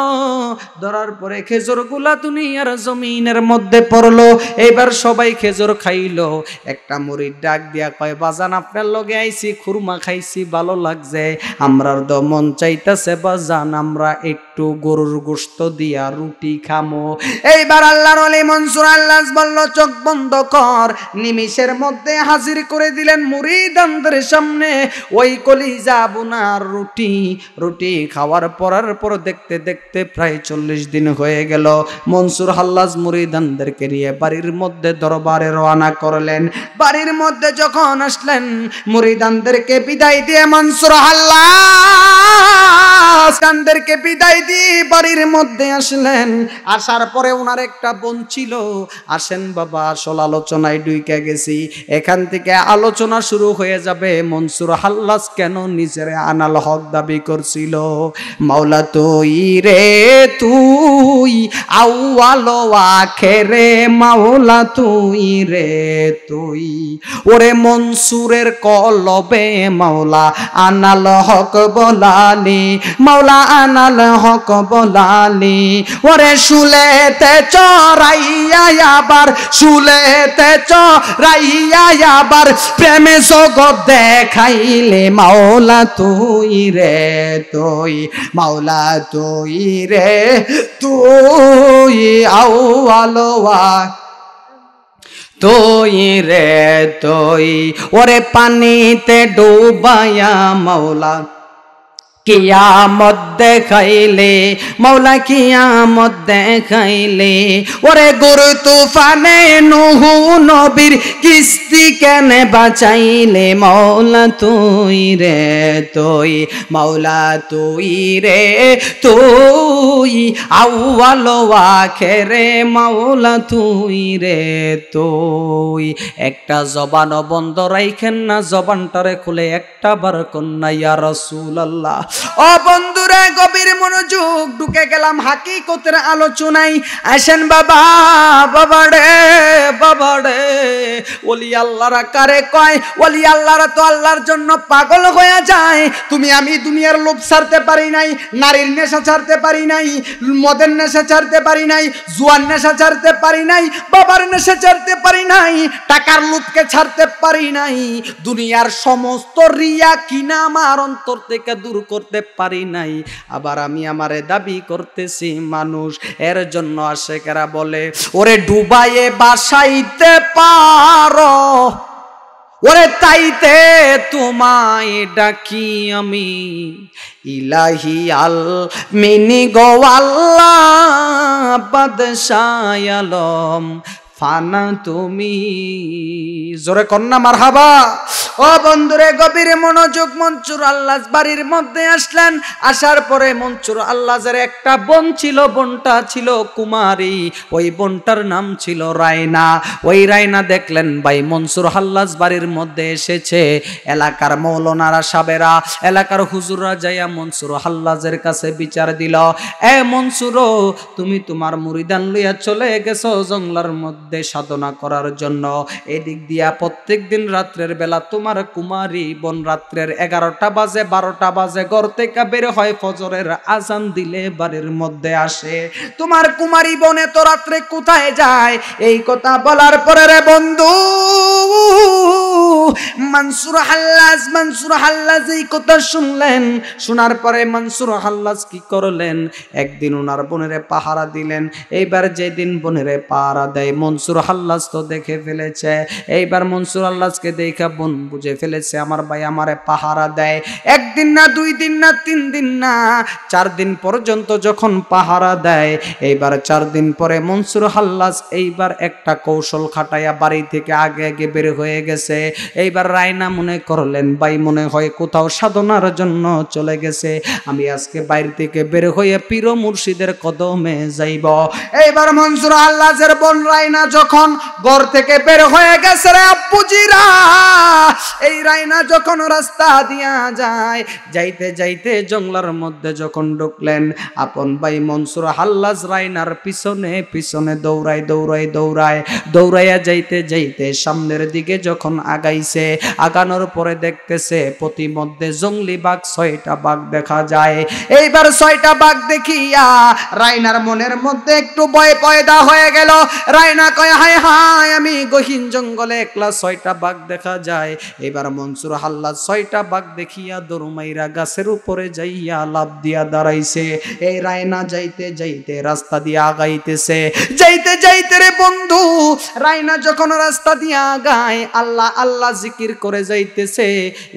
ধরার পরে খেজুর গুলা দুনিয়ার জমিনের মধ্যে পড়লো। এবার সবাই খেজুর খাইলো। একটা মুরিদ ডাক দিয়া কয় বাজান আপনার লগে আইছি, খুরমা খাইছি ভালো লাগছে, আমরার তো মন চাইতেছে বাজান আমরা একটু গরুর গোশত দিয়া রুটি খামো। এইবার আল্লাহর ওলি মনসুর আল্লাহ বলল চোখ বন্ধ কর। নিমিষের মধ্যে হাজির করে দিলেন মুরিদানদের সামনে ওই কলিজা বুনার রুটি। রুটি খাওয়ার পর দেখতে দেখতে প্রায় 40 দিন হয়ে গেল। মনসুর হাল্লাজ মুরিদানদেরকে নিয়ে বাড়ির মধ্যে দরবারে রওনা করলেন। বাড়ির মধ্যে যখন আসলেন মুরিদানদেরকে বিদায় দিয়ে মনসুর হাল্লাজ কানদেরকে বিদায় দিয়ে বাড়ির মধ্যে আসলেন। আসার পরে ওনার একটা বোন ছিল। আসেন বাবা আসল আলোচনায় ঢুকে গেছি, এখান থেকে আলোচনা শুরু হয়ে যাবে। মনসুর হাল্লাজ কেন নিজের আনাল হক দাবি করছিল? মাওলা তুই রে তুই আউয়াল আখেরে, মাওলা তুই রে তুই, ওরে মনসুরের কলবে মাওলা আনাল হক বলালি, মাওলা আনাল হক বলালি। ওরে শুলেতে চড়াইয়া আবার, শুলেতে চড়াইয়া আবার প্রেমে জগৎ দেখাইলে, মাওলা তুই রে তুই, মাওলা তুই রে তুই আউয়ালওয়া তুই রে তুই, ওরে পানিতে ডুবায়া মাওলা কিয়ামত দেখাইলে, মাওলা কিয়ামত দেখাইলে। ওরে গুরু তুফানে নুহু নবীর কিস্তি কেনে বাঁচাইলে, মাওলা তুই রে তুই, মাওলা তুই রে তুই আউয়াল আখেরে, মাওলা তুই রে তুই। একটা জবান বন্ধ রাইখেন না, জবানটারে খুলে একটা বার কন্যা ইয়া রাসূলুল্লাহ। ও বন্ধুরা গভীর মনোযোগ, ঢুকে গেলাম হাকিকতের আলোচনায়। আসেন বাবা, বাবা রে বাবা রে, ওলি আল্লাহরা কারে কয়? ওলি আল্লাহরা তো আল্লাহর জন্য পাগল হয়ে যায়। তুমি আমি দুনিয়ার লোভ ছাড়তে পারি নাই, নারীর নেশা ছাড়তে পারি নাই, মদের নেশা ছাড়তে পারি নাই, জুয়ার নেশা ছাড়তে পারি নাই, বাবার নেশা ছাড়তে পারি নাই, টাকার লোভকে ছাড়তে পারি নাই, দুনিয়ার সমস্ত রিয়া কিনা আমার অন্তর থেকে দূর করতে পারি নাই। আবার আমি আমারে দাবি করতেছি মানুষ। এর জন্য আশেকেরা বলে ওরে ডুবাইয়ে বাসাইতে পারো, ওরে তাইতে তোমায় ডাকি আমি, ইলাহি আল মিনি গো আল্লাহ বাদশাহ আলম ফানা তুমি। জোরে কন্যা মারহাবা। ও বন্ধুরে গভীর মনোযোগ, মনসুর আল্লাজ বাড়ির মধ্যে আসলেন। আসার পরে মনসুর আল্লাজের একটা বোন ছিল, বোনটা ছিল কুমারী, ওই বোনটার নাম ছিল রায়না। ওই রায়না দেখলেন ভাই মনসুর আল্লাজ বাড়ির মধ্যে এসেছে। এলাকার মৌলানারা সাবেরা, এলাকার হুজুররা যাইয়া মনসুর আল্লাজের কাছে বিচার দিল, এ মনসুর, তুমি তোমার মুরিদান লইয়া চলে গেছো জঙ্গলার মধ্যে সাধনা করার জন্য। এদিক দিয়া প্রত্যেক দিন রাত্রের বেলা তোমার কুমারী বোন রাত্রের 11টা বাজে 12টা বাজে ঘর থেকে বের হয়, ফজরের আজান দিলে বাড়ির মধ্যে আসে। তোমার কুমারী বোন এত রাত্রে কোথায় যায়? এই কথা বলার পরে রে বন্ধু মনসুর হাল্লাজ এই কথা শুনলেন। শোনার পরে মনসুর হাল্লাজ কি করলেন, একদিন ওনার বোনেরে পাহারা দিলেন। এইবার যেদিন বোনেরে পাহারা দেয় মনসুর হাল্লাজ তো দেখে ফেলেছে। এইবার মনসুর হাল্লাজকে দেখা বোন বুঝে ফেলেছে আমার ভাই আমারে পাহারা দেয়। একদিন না, 2 দিন না, 3 দিন না, 4 দিন পর্যন্ত যখন পাহারা দেয়, এইবার 4 দিন পরে মনসুর হাল্লাজ এইবার একটা কৌশল খাটাইয়া বাড়ি থেকে আগে আগে বের হয়ে গেছে। এইবার রায়না মনে করলেন ভাই মনে হয় কোথাও সাধনার জন্য চলে গেছে, আমি আজকে বাইরে থেকে বের হয়ে পীর মুর্শিদের কদমে যাইব। এইবার মনসুর আল্লাজের বোন রায়না যখন ঘর থেকে বের হয়ে গেছে রে আব্বুজিরা, এই রায়না যখন রাস্তা দিয়া যায়, যাইতে যাইতে জঙ্গলার মধ্যে যখন ঢুকলেন, আপন ভাই মনসুর আল্লাজ রায়নার পিছনে পিছনে দৌড়াইয়া যাইতে যাইতে সামনের দিকে যখন আগাইছে, আগানোর পরে দেখতেছে প্রতিমধ্যে জঙ্গলি বাঘ 6টা বাঘ দেখা যায়। এইবার 6টা বাঘ দেখিয়া রায়নার মনের মধ্যে একটু ভয় পয়দা হয়ে গেল। রায়না কয় হায় হায়, আমি গহীন জঙ্গলে একলা 6টা বাঘ দেখা যায়। এবার মনসুর আল্লাজ 6টা বাঘ দেখিয়া দরুমাইরা গাছের উপরে যাইয়া লাফ দিয়া দাঁড়াইছে। এই রায়না যাইতে যাইতে রাস্তা দিয়ে আগাইতেছে, যাইতে যাইতে রে বন্ধু রায়না যখন রাস্তা দিয়ে আগায় আল্লাহ আল্লাহ জিকির করে যাইতেছে,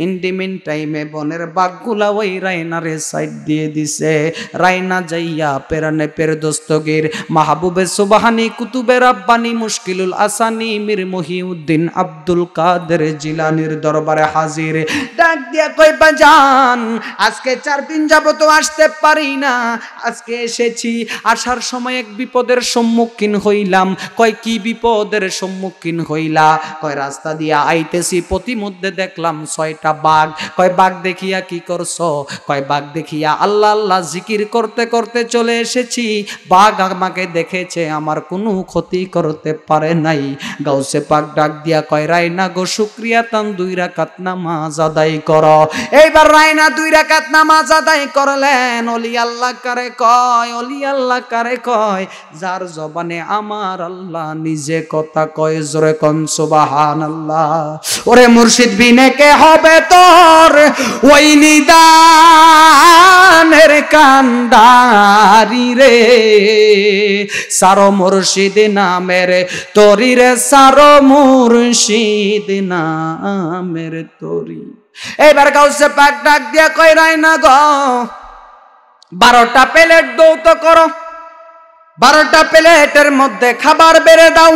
ইন্ডিমিন টাইমে বনের বাঘগুলা ওই রায়নারে সাইড দিয়ে দিছে। রায়না যাইয়া পেরানে পের দস্তগীর মাহবুবে সুবহানি কুতুবে রাব্বানি মুশকিলুল আসানি মীর মহিউদ্দিন আব্দুল কাদের জিলানির দরবারে হাজির। ডাক দিয়া কই বাজান, আজকে 4 দিন যাবত আসতে পারি না, আজকে এসেছি। আসার সময় এক বিপদের সম্মুখীন হইলাম। কয় কি বিপদের সম্মুখীন হইলা? কয় রাস্তা দিয়া আইতেছি, প্রতিমধ্যে দেখলাম 6টা বাঘ। কয় বাঘ দেখিয়া কি করছো? কয় বাঘ দেখিয়া আল্লাহ আল্লাহ জিকির করতে করতে চলে এসেছি। বাঘ আমাকে দেখেছে, আমার কোনো ক্ষতি করতে পারে নাই। গাউসে পাক ডাক দিয়া কয় রায়না গো, শুকরিয়া তান 2 রাকাত নামাজ আদায় করো। এইবার রায়না 2 রাকাত নামাজ আদায় করলেন। ওলি আল্লাহ কারে কয়, ওলি আল্লাহ কারে কয়? যার জবানে আমার আল্লাহ নিজে কথা কয়। জোরে কোন সুবহানাল্লাহ। ওরে মুর্শিদ বিনে কে হবে তোর ওই নিদানের কান্দারি রে, সারো মুর্শিদ নামের তোরি রে, সারো মুর্শিদ নামের তোরি। এবার গাউসে পাক ডাক দিয়া কই রায়না গো, 12টা প্লেট দৌত করো, 12টা প্লেটের মধ্যে খাবার বেড়ে দাও।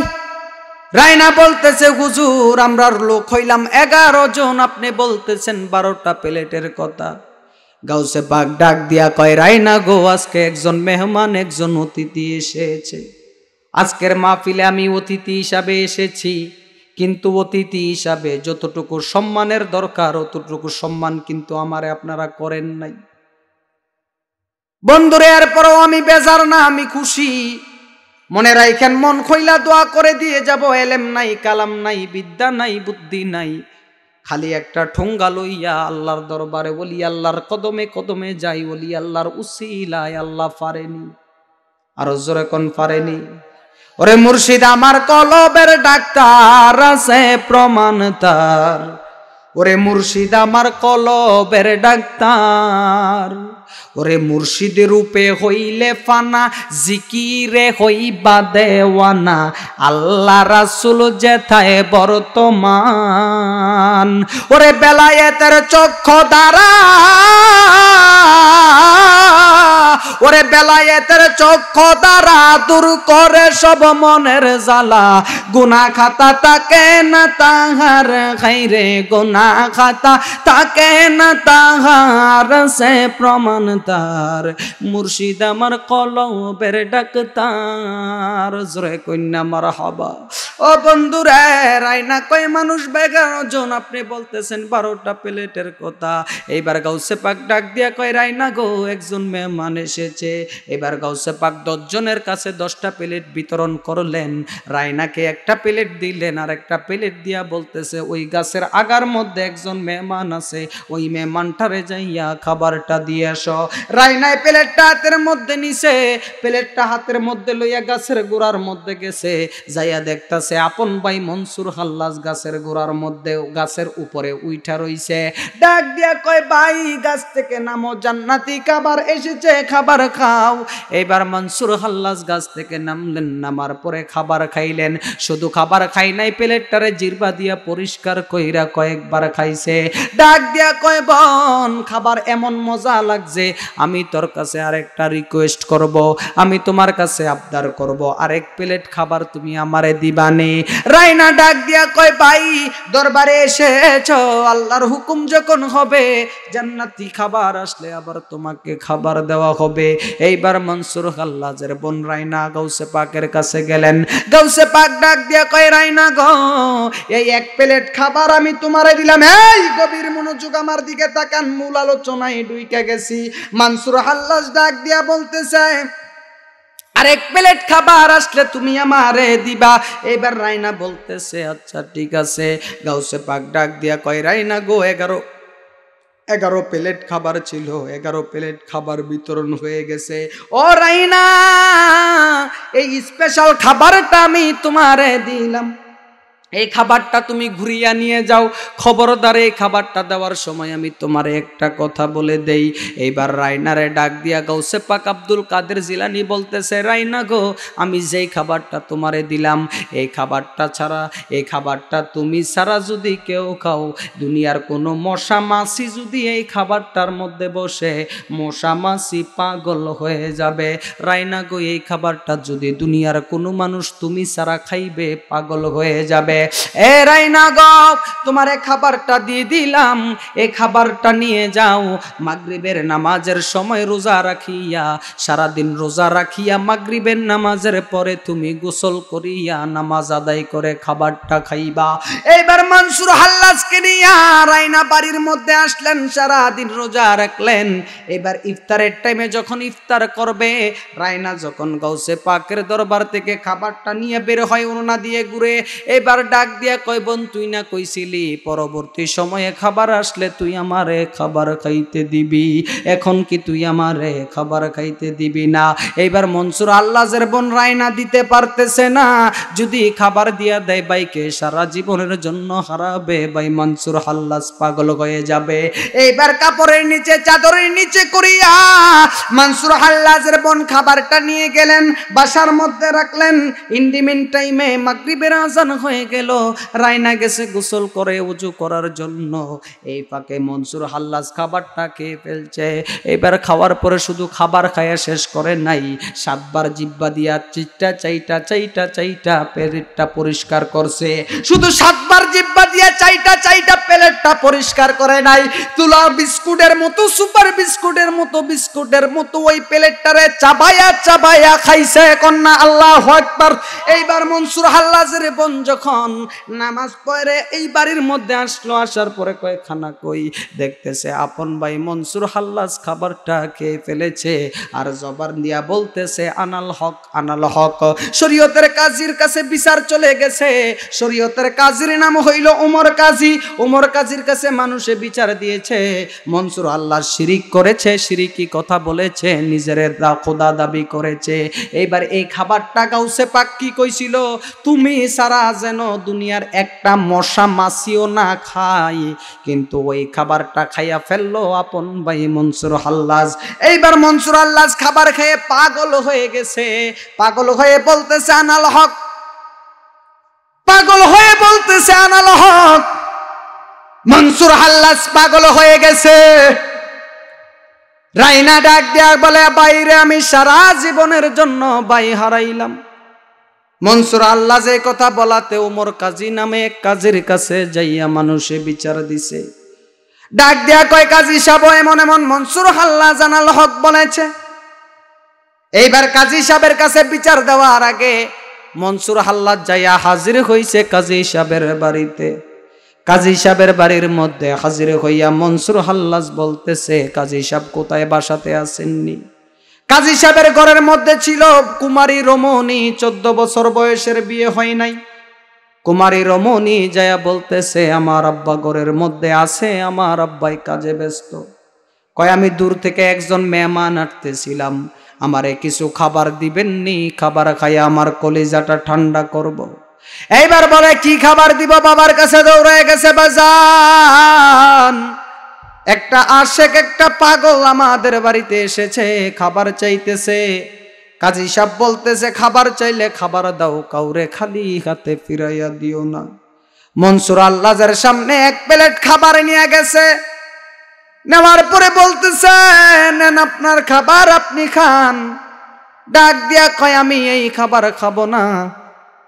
রায়না বলতেছে হুজুর আমরা লোক হইলাম 11 জন, আপনি বলতেছেন 12টা প্লেটের কথা। গাউসে পাক ডাক দিয়া কয় রায়না গো, আজকে একজন মেহমান, একজন অতিথি এসেছে। আজকের মাহফিলে আমি অতিথি হিসাবে এসেছি, কিন্তু অতিথি হিসাবে যতটুকু সম্মানের দরকার অতটুকু সম্মান কিন্তু আমারে আপনারা করেন নাই। বন্ধুরে এরপরও আমি বেজার না, আমি খুশি। মনে রাখেন, মন খইলা দোয়া করে দিয়ে যাব। এলেম নাই, কালাম নাই, বিদ্যা নাই, বুদ্ধি নাই, খালি একটা ঠোঙ্গা লইয়া আল্লাহর দরবারে ওলি আল্লাহর কদমে কদমে যাই। ওলি আল্লাহর উসিলায় আল্লাহ পারেনি। আরো জোরে কোন পারেনি? ওরে মুর্শিদ আমার কলবের ডাক্তার আছে প্রমাণ তার। ওরে মুর্শিদ আমার কলবের ডাক্তার। ওরে মুর্শিদ রূপে হইলে ফানা, জিকিরে হইবা দেওয়ানা, আল্লাহ রাসূল যেথায় বর্তমান। ওরে বেলায়েতের চক্ষু দ্বারা ওরে বেলায়েতের চক্ষু দ্বারা দূর করে সব মনের জ্বালা গুনাহ খাতা তাকে না তাহার খাইরে গুনাহ খাতা তাকে না তাহার সে প্রমাণ তার মুর্শিদ আমার কলবের ডাক্তার জোরে কন্যা মারহাবা। ও বন্ধুরা রাইনা কয় মানুষ 11 জন, আপনি বলতেছেন 12টা প্লেটের কথা। এইবার গাউসে পাক ডাক দিয়া কয় রাইনা গো একজন মেহমান এসেছে। এবার গাউসে পাক 10 জনের কাছে 10টা প্লেট বিতরণ করলেন। রাইনাকে একটা প্লেট দিলেন, আর একটা প্লেট দিয়া বলতেছে ওই গাছের আগার মধ্যে একজন মেহমান আছে, ওই মেহমানটারে যাইয়া খাবারটা দিয়ে আসো। রাইনায় প্লেটটা হাতের মধ্যে নিছে, প্লেটটা হাতের মধ্যে লইয়া গাছের গোড়ার মধ্যে গেছে, যাইয়া দেখতাছে আপন ভাই মনসুর হাল্লাজ গাছের গোড়ার মধ্যে গাছের উপরে উইঠা রইছে। ডাক দিয়া কয় ভাই গাছ থেকে নামো, জান্নাতি খাবার এসেছে, খাবার খাও। এবার মনসুর হাল্লাজ গাছ থেকে নামলেন, নামার পরে খাবার খাইলেন। শুধু খাবার খাই নাই, প্লেটটারে জিরবা দিয়া পরিষ্কার কইরা কয়েকবার খাইছে। ডাক দিয়া কয় বোন খাবার এমন মজা লাগছে, আমি তোর কাছে আরেকটা রিকোয়েস্ট করব, আমি তোমার কাছে আবদার করব, আরেক প্লেট খাবার তুমি আমারে দিবানে। রাইনা ডাক দিয়া কয় ভাই দরবারে এসেছো, আল্লাহর হুকুম যখন হবে জান্নাতি খাবার আসলে আবার তোমাকে খাবার দেওয়া হবে। এইবার মনসুর হাল্লাজের বোন রাইনা গাউসে পাকের কাছে গেলেন। গাউসে পাক ডাক দিয়া কয় রাইনা গো এই এক প্লেট খাবার আমি তোমারে দিলাম। এই গভীর মনোযোগ আমার দিকে তাকান, মূল আলোচনায় ঢুইকা গেছি। মনসুর হাল্লাজ ডাক দিয়া বলতেছে আরেক প্লেট খাবার আসলে তুমি আমারে দিবা। এবার রাইনা বলতেছে আচ্ছা ঠিক আছে। গাউসে পাক ডাক দিয়া কয় রাইনা গো 11 প্লেট খাবার ছিল, 11 প্লেট খাবার বিতরণ হয়ে গেছে। ও রাইনা এই স্পেশাল খাবারটা আমি তোমারে দিলাম, এই খাবারটা তুমি ঘুরিয়া নিয়ে যাও। খবরদার এই খাবারটা দেওয়ার সময় আমি তোমারে একটা কথা বলে দেই। এইবার রাইনারে ডাক দিয়া গাউসে পাক আব্দুল কাদের জিলানী বলতেছে রাইনা গো আমি যেই খাবারটা তোমারে দিলাম, এই খাবারটা ছাড়া, এই খাবারটা তুমি ছাড়া যদি কেউ খাও, দুনিয়ার কোনো মশা মাছি যদি এই খাবারটার মধ্যে বসে, মশা মাছি পাগল হয়ে যাবে। রাইনা গো এই খাবারটা যদি দুনিয়ার কোনো মানুষ তুমি ছাড়া খাইবে, পাগল হয়ে যাবে। এ রাইনা গো তোমারে খাবারটা দিয়ে দিলাম, এই খাবারটা নিয়ে যাও। মাগরিবের নামাজের সময় রোজা রাখিয়া, সারাদিন রোজা রাখিয়া মাগরিবের নামাজের পরে তুমি গোসল করিয়া নামাজ আদায় করে খাবারটা খাইবা। এইবার মনসুর হাল্লাজকে নিয়া রাইনা বাড়ির মধ্যে আসলেন, সারাদিন রোজা রাখলেন। এবার ইফতারের টাইমে যখন ইফতার করবে, রাইনা যখন গাউসে পাকের দরবার থেকে খাবারটা নিয়ে বের হয় ওনা দিয়ে ঘুরে, এবার ডাক দিয়া কয় বোন তুই না কইছিলি পরবর্তী সময়ে খাবার আসলে তুই আমারে খাবার খাইতে দিবি, এখন কি তুই আমারে খাবার খাইতে দিবি না? এইবার মনসুর হাল্লাজের বোন রাইনা দিতে পারতেছে না, যদি খাবার দিয়া দেয় ভাইকে সারা জীবনের জন্য হারাবে, ভাই মনসুর হাল্লাজ পাগল হয়ে যাবে। এইবার কাপড়ের নিচে চাদরের নিচে করিয়া মনসুর হাল্লাজের বোন খাবারটা নিয়ে গেলেন, বাসার মধ্যে রাখলেন। ইন্ডিমিন টাইমে মাগরিবের আজান হয়ে গেল, রাইনা গেছে গোসল করে উজু করার জন্য। এই ফাঁকে মনসুর হাল্লাজ খাবারটা খেয়ে ফেলছে। এবার খাওয়ার পরে শুধু খাবার খাইয়া শেষ করে নাই, 7 বার জিহ্বা দিয়া চিটা চাইটা চাইটা চাইটা পেটটা পরিষ্কার করছে। শুধু 7 বার জিহ্বা দিয়া চাইটা চাইটা প্লেটটা পরিষ্কার করে নাই, তুলা বিস্কুটের মতো, সুপার বিস্কুটের মতো ওই প্লেটটারে চাবায়া চাবায়া খাইছে। কন্যা আল্লাহু আকবার। এইবার মনসুর হাল্লাজের বোন যখন নামাজ পড়ে এই বাড়ির মধ্যে আসলো, আসার পরে কয় খানা কই, দেখতেছে আপন ভাই মনসুর হাল্লাজ খাবারটা খেয়ে ফেলেছে, আর জবান দিয়া বলতেছে আনাল হক আনাল হক। শরীয়তের কাজীর কাছে বিচার চলে গেছে। শরীয়তের কাজীর নাম হইল ওমর কাজী। ওমর কাজীর কাছে মানুষে বিচার দিয়েছে, মনসুর হাল্লাজ শিরিক করেছে, শিরিকি কথা বলেছে, নিজের খোদা দাবি করেছে। এইবার এই খাবারটা গাউসে পাক কি কইছিল, তুমি সারা যেন দুনিয়ার একটা মশা মাছিও না খাই, কিন্তু ওই খাবারটা খাইয়া ফেললো আপন ভাই মনসুর হাল্লাজ। এইবার মনসুর হাল্লাজ খাবার খেয়ে পাগল হয়ে গেছে, পাগল হয়ে বলতেছে আনাল হক, পাগল হয়ে বলতেছে আনাল হক। মনসুর হাল্লাজ পাগল হয়ে গেছে। রাইনা ডাক দিয়া বলে, বাইরে আমি সারা জীবনের জন্য ভাই হারাইলাম। মনসুর আল্লাহ যে কথা বলাতে ওমর কাজী নামে এক কাজীর কাছে যাইয়া মানুষে বিচার দিছে। ডাক দিয়া কয়, কাজী সাহেব এমন এমন মনসুর আল্লাহ জানাল হক বলেছে। এইবার কাজী সাহেবের কাছে বিচার দেওয়ার আগে মনসুর আল্লাহ যাইয়া হাজির হইছে কাজী সাহেবের বাড়িতে। কাজী সাহেবের বাড়ির মধ্যে হাজির হইয়া মনসুর আল্লাহ বলতেছে, কাজী সাহেব কোথায় বাসাতে আসেননি? কাজী সাহেবের ঘরের মধ্যে ছিল কুমারী রমণী, 14 বছর বয়সের, বিয়ে হয় নাই। কুমারী রমণী যায়া বলতেছে, আমার আব্বা ঘরের মধ্যে আছে, আমার আব্বাই কাজে ব্যস্ত। কয়, আমি দূর থেকে একজন মেহমান আনতেছিলাম, আমারে কিছু খাবার দিবেননি? খাবার খাইয়া আমার কলিজাটা ঠান্ডা করব। এইবার বলে, কি খাবার দিব? বাবার কাছে দৌড়ে গেছে। বাজান, একটা আশেক, একটা পাগল আমাদের বাড়িতে এসেছে, খাবার চাইতেছে। কাজী সাহেব বলতেছে, খাবার চাইলে খাবার দাও, কাউরে খালি হাতে ফিরাইয়া দিও না। মনসুর আল্লাহর সামনে এক প্লেট খাবার নিয়ে গেছে। নেওয়ার পরে বলতেছে, নেন আপনার খাবার, আপনি খান। ডাক দিয়া কয়, আমি এই খাবার খাবো না।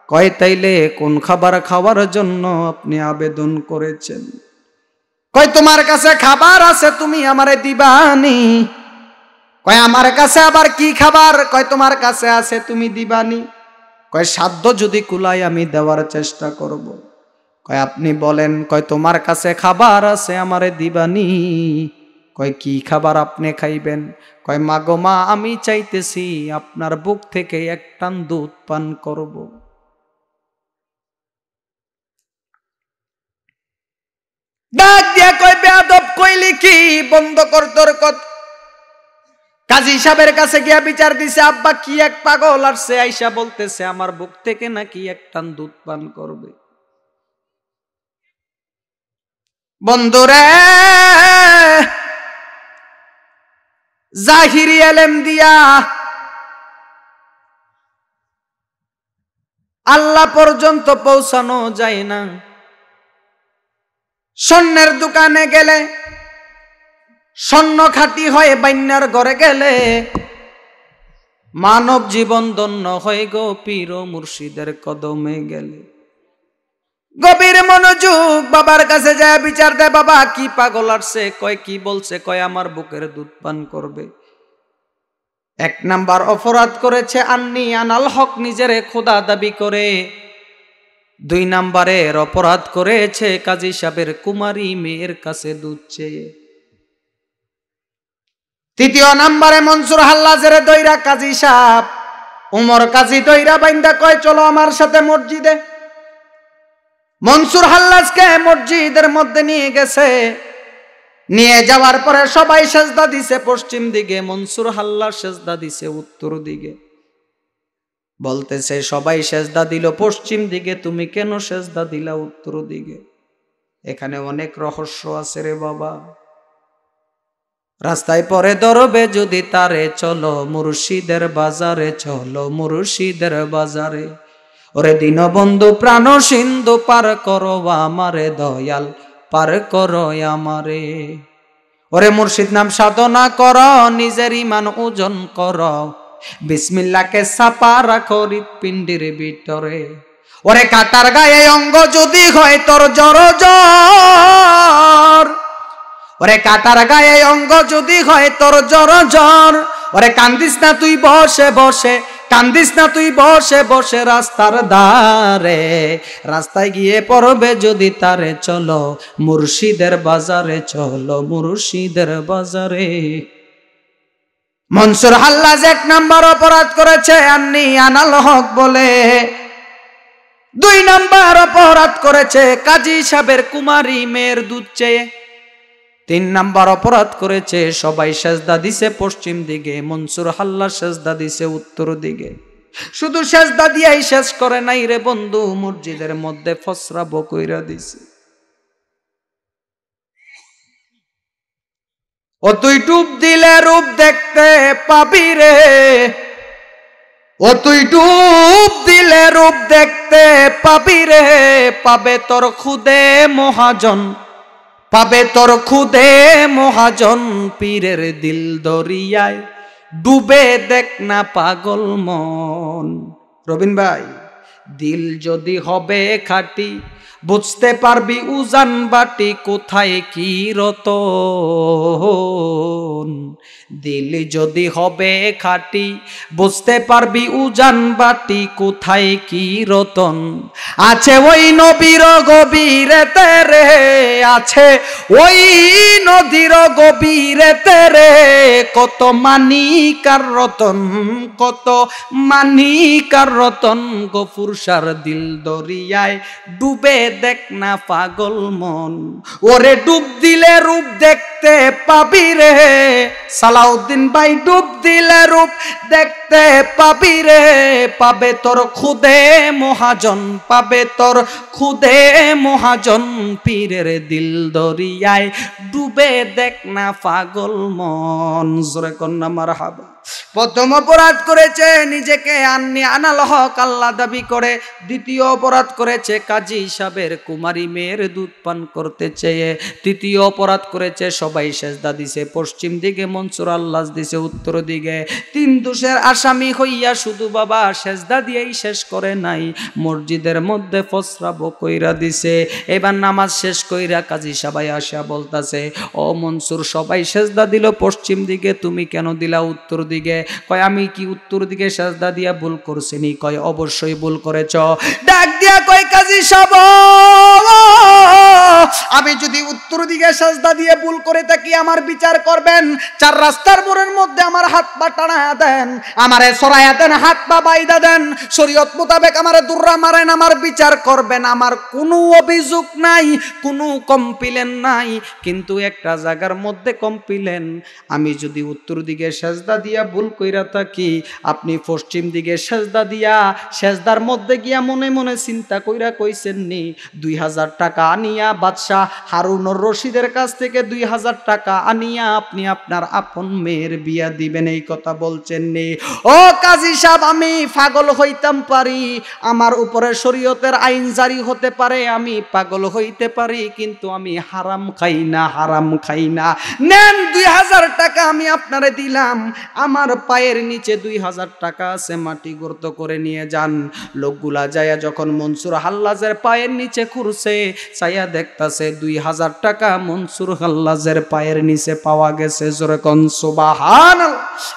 কয়, তাইলে কোন খাবার খাওয়ার জন্য আপনি আবেদন করেছেন? কয়, তোমার কাছে খাবার আছে, তুমি আমারে দিবানি? কয়, আমার কাছে আবার কি খাবার? কয়, তোমার কাছে আছে, তুমি দিবানি? কয়, সাধ্য যদি কুলায় আমি দেওয়ার চেষ্টা করব। কয়, আপনি বলেন। কয়, তোমার কাছে খাবার আছে, আমারে দিবানি? কয়, কি খাবার আপনি খাইবেন? কয়, মা গো মা, আমি চাইতেছি আপনার বুক থেকে এক টান দুধ পান করব। ডাক দিয়া কয়, বেয়াদব কইলি কি? বন্ধ কর তোর কথা। কাজী সাহেবের কাছে গিয়া বিচার দিছে, আব্বা কি এক পাগল আসছে, আইসা বলতেছে আমার বুক থেকে নাকি এক টান দুধ পান করবে। বন্ধুরে, জাহিরি এলেম দিয়া আল্লাহ পর্যন্ত পৌঁছানো যায় না। স্বর্ণের দোকানে গেলে স্বর্ণ খাঁটি হয়, বাইন্যার ঘরে গেলে মানব জীবন ধন্য হয় গো পীর ও মুর্শিদের কদমে গেলে। গভীর মনোযোগ, বাবার কাছে যায় বিচার দেয়, বাবা কি পাগল আসছে? কয়, কি বলছে? কয়, আমার বুকের দুধ পান করবে। 1 নাম্বার অপরাধ করেছে আন্নি আনাল হক, নিজের খোদা দাবি করে। 2 নাম্বারের অপরাধ করেছে কাজী সাহেবের কুমারী মেয়ের কাছে দুধ চেয়ে। 3 নাম্বারে মনসুর হাল্লাজের দইরা কাজী সাহেব উমর কাজী দইরা বাইন্দা কয়, চলো আমার সাথে মসজিদে। মনসুর হাল্লাজকে মসজিদের মধ্যে নিয়ে গেছে। নিয়ে যাওয়ার পরে সবাই সেজদা দিছে পশ্চিম দিকে, মনসুর হাল্লাজ সেজদা দিছে উত্তর দিকে। বলতেছে, সবাই সেজদা দিল পশ্চিম দিকে, তুমি কেন সেজদা দিলা উত্তর দিকে? এখানে অনেক রহস্য আছে রে বাবা। রাস্তায় পরে দরবে যদি তারে, চলো মুর্শিদের বাজারে, চলো মুর্শিদের বাজারে। ওরে দীনবন্ধু প্রাণ সিন্ধু, পার করো আমারে দয়াল, পার করো আমারে। ওরে মুর্শিদ নাম সাধনা কর, নিজের ইমান ওজন কর, বিসমিল্লাহকে ছাপা রাখো হৃৎপিণ্ডির ভিতরে। ওরে কাটার গায়ে অঙ্গ যদি হয় তোর জ্বর জ্বর, ওরে কাটার গায়ে অঙ্গ যদি হয় তোর জ্বর জ্বর, ওরে কান্দিস না তুই বসে বসে, কান্দিস না তুই বসে বসে রাস্তার ধারে। রাস্তায় গিয়ে পড়বে যদি তারে, চলো মুর্শিদের বাজারে, চলো মুর্শিদের বাজারে। মনসুর হাল্লাজ 1 নাম্বার অপরাধ করেছে আন্নি আনাল হক বলে। 2 নাম্বার অপরাধ করেছে কাজী সাহেবের কুমারী মেয়ের দুধ চেয়ে। 3 নাম্বার অপরাধ করেছে সবাই সেজদা দিছে পশ্চিম দিকে, মনসুর হাল্লাজ সেজদা দিছে উত্তর দিকে। শুধু সেজদা দিয়েই শেষ করে নাই রে বন্ধু, মসজিদের মধ্যে ফসরা বকইরা দিছে। ও তুই ডুব দিলে রূপ দেখতে পাবি রে, ও তুই ডুব দিলে রূপ দেখতে পাবি রে, পাবে তোর খুদে মহাজন, পাবে তোর খুদে মহাজন পীরের দিল দরিয়ায় ডুবে দেখ না পাগল মন। রবিন ভাই, দিল যদি হবে খাঁটি বুঝতে পারবি উজান বাটি কোথায় কি রতন। দিল যদি হবে খাঁটি বুঝতে পারবি উজান বাটি কোথায় কি রতন। আছে ওই নবীর গভীরেতে রে, আছে ওই নদীর গভীরেতে রে, কত মানিকার রতন, কত মানিকার রতন। গফুর শার দিল দরিয়ায় ডুবে দেখ না পাগল মন। ওরে ডুব দিলে রূপ দেখতে পাবি রে, সালাউদ্দিন ভাই ডুব দিলে রূপ দেখতে পাবি রে। পাবে তোর খুদে মহাজন, পাবে তোর খুদে মহাজন পীরের দিল দরিয়ায় ডুবে দেখ না পাগল মন। জোরে কন্যা মারহাবা। প্রথম অপরাধ করেছে নিজেকে আনাল হক আল্লাহ দাবি করে, দ্বিতীয় অপরাধ করেছে কাজী সাহেবের কুমারী মেয়ের দুধ পান করতে চেয়ে, তৃতীয় অপরাধ করেছে সবাই সেজদা দিছে পশ্চিম দিকে, মনসুর আল্লাহ দিছে উত্তর দিকে। তিন দোষের আসামি হইয়া শুধু বাবা সেজদা দিয়েই শেষ করে নাই, মসজিদের মধ্যে ফসরাব কইরা দিছে। এবার নামাজ শেষ কইরা কাজী সাহেব আসা বলতাছে, ও মনসুর সবাই সেজদা দিল পশ্চিম দিকে, তুমি কেন দিলা উত্তর দিকে? কয় আমি কি উত্তর দিকে সেজদা দিয়া ভুল করছিনি? কয় অবশ্যই ভুল করেছ। ডাক দিয়া কয় কাজী সাহেব, আমি যদি উত্তর দিকে সেজদা দিয়ে ভুল করে থাকি আমার বিচার করবেন। চার রাস্তার মোড়ের মধ্যে আমার হাত পা টানায়া দেন, আমারে সরাইয়া দেন, হাত পা বাইদা দেন, শরীয়ত মোতাবেক আমারে দুর্রা মারেন, আমার বিচার করবেন। আমার কোনো অভিযোগ নাই, কোনো কমপ্লেন নাই, কিন্তু একটা জায়গার মধ্যে কমপ্লেন, আমি যদি উত্তর দিকে সেজদা দিয়া ভুল কইরা থাকি, আপনি পশ্চিম দিকে সেজদা দিয়া সেজদার মধ্যে গিয়া মনে মনে চিন্তা কইরা কইছেন নি 2000 টাকা আনিয়া বাদশাহ হারুনুর রশিদের কাছ থেকে 2000 টাকা আনিয়া আপনি আপনার আপন মেয়ের বিয়া দিবেন, এই কথা বলছেন নি? ও কাজী সাহেব, আমি পাগল হইতাম পারি, আমার উপরে শরীয়তের আইন জারি হতে পারে, আমি পাগল হইতে পারি, কিন্তু আমি হারাম খাই না, হারাম খাই না। নেন 2000 টাকা আমি আপনারে দিলাম, আমার পায়ের নিচে 2000 টাকা আছে, মাটি গর্ত করে নিয়ে যান। লোকগুলা যায়া যখন মনসুর হাল্লাজের পায়ের নিচে খুঁড়ছে, চাইয়া দেখতাছে 2000 টাকা মনসুর হাল্লাজের পায়ের নিচে পাওয়া গেছে। জোরে কোন সুবহানাল্লাহ,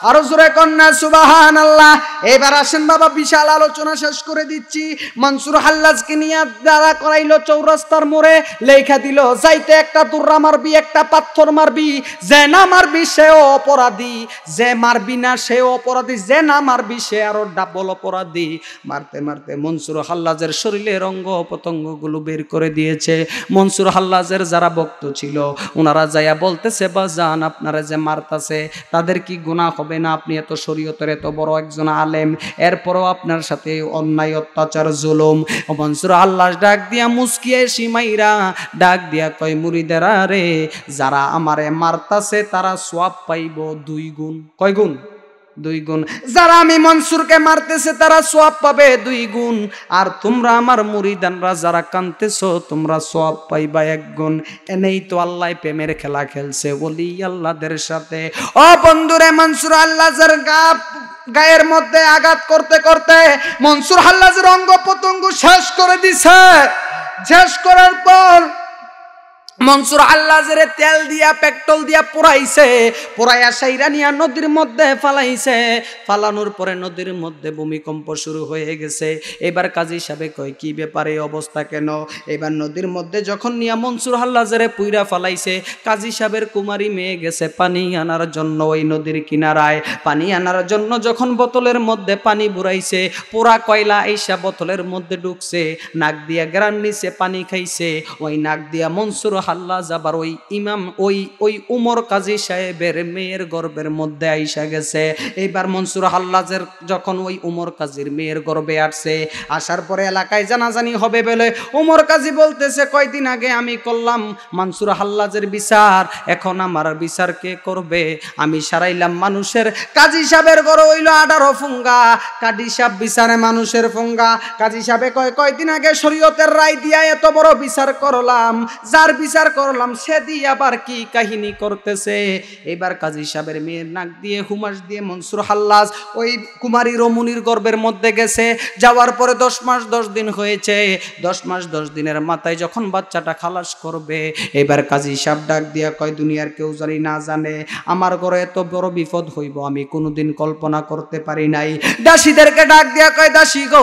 আরো জোরে কোন না সুবহানাল্লাহ। এবার আসেন বাবা, বিশাল আলোচনা শেষ করে দিচ্ছি। মনসুর হাল্লাজকে নিয়ে দাঁড়া করাইলো চৌরাস্তার মোড়ে, লেখা দিল যাইতে একটা দুর্রা মারবি, একটা পাথর মারবি, যে না মারবি সেও অপরাধী, যে মারবি না সেও অপরাধী, যে না মারবি সে আরো ডাবল অপরাধী। মারতে মারতে মনসুর হাল্লাজের শরীরের অঙ্গ প্রত্যঙ্গ গুলো বের করে দিয়েছে। মনসুর হাল্লাজের যারা ভক্ত ছিল ওনারা যাইয়া বলতেছে, বাজান আপনারা যে মারতাছে তাদের কি গুনাহ হবে না? আপনি এত শরীয়তের এত বড় একজন আলেম, এরপরও আপনার সাথে অন্যায় অত্যাচার জুলুম। মনসুর হাল্লাজ ডাক দিয়া মুস্কিয়ে সিমাইরা ডাক দিয়া কয়, মুরিদেরা রে, যারা আমারে মারতাছে তারা সওয়াব পাইব 2 গুণ। কয় গুণ? 2 গুণ। যারা আমি মনসুরকে মারতেছে তারা সওয়াব পাবে 2 গুণ, আর তোমরা আমার মুরিদানরা যারা কানতেছো তোমরা সওয়াব পাইবা 1 গুণ। এনেই তো আল্লাহ প্রেমের খেলা খেলছে ওলি আল্লাহদের সাথে। ও বন্ধুরে, মনসুর হাল্লাজের গায়ের মধ্যে আঘাত করতে করতে মনসুর হাল্লাজের অঙ্গ প্রত্যঙ্গ শেষ করে দিছে। শেষ করার পর মনসুর হাল্লাজের তেল দিয়া পেট্রোল দিয়া পোড়াইছে, পোড়াইয়া সাইরা নিয়া নদীর মধ্যে ফালাইছে। ফালানোর পরে নদীর মধ্যে ভূমিকম্প শুরু হয়ে গেছে। এবার কাজী সাহেব কয়, কি ব্যাপারে অবস্থা কেন? এবার নদীর মধ্যে যখন নিয়া মনসুর হাল্লাজের পুইরা ফালাইছে, কাজী সাহেবের কুমারী মেয়ে গেছে পানি আনার জন্য ওই নদীর কিনারায়। পানি আনার জন্য যখন বোতলের মধ্যে পানি বুড়াইছে, পোড়া কয়লা আইসা বোতলের মধ্যে ঢুকছে, নাক দিয়া গ্রান নিচে পানি খাইছে। ওই নাক দিয়া মনসুর হাল্লাজ আবার ওই ইমাম ওই উমর কাজী সাহেবের মেয়ের গর্ভের মধ্যে আইসা গেছে। এইবার মনসুর হাল্লাজের যখন ওই উমর কাজীর মেয়ের গর্ভে আসছে, আসার পরে এলাকায় জানাজানি হবে বলে উমর কাজী বলতেছে, কয়দিন আগে আমি করলাম মনসুর হাল্লাজের বিচার, এখন আমার বিচার কে করবে? আমি সারাইলাম মানুষের, কাজী সাহেবের গড় হইল 18 ফুঙ্গা, কাজী সাহেব বিচারে মানুষের ফুঙ্গা। কাজী সাহেবে কয়দিন আগে শরীয়তের রায় দিয়া এত বড় বিচার করলাম, যার বিচার বিচার করলাম সেদি আবার কি কাহিনী করতেছে। এবার কাজী সাহেবের মেয়ের নাক দিয়ে হুমাস দিয়ে মনসুর হাল্লাজ ওই কুমারী রমণীর গর্ভের মধ্যে গেছে। যাওয়ার পরে 10 মাস 10 দিন হয়েছে। 10 মাস 10 দিনের মাথায় যখন বাচ্চাটা খালাস করবে, এবার কাজী সাহেব ডাক দিয়া কয়, দুনিয়ার কেউ জানি না জানে আমার ঘরে এত বড় বিপদ হইব আমি কোনোদিন কল্পনা করতে পারি নাই। দাসীদেরকে ডাক দিয়া কয়, দাসী গো,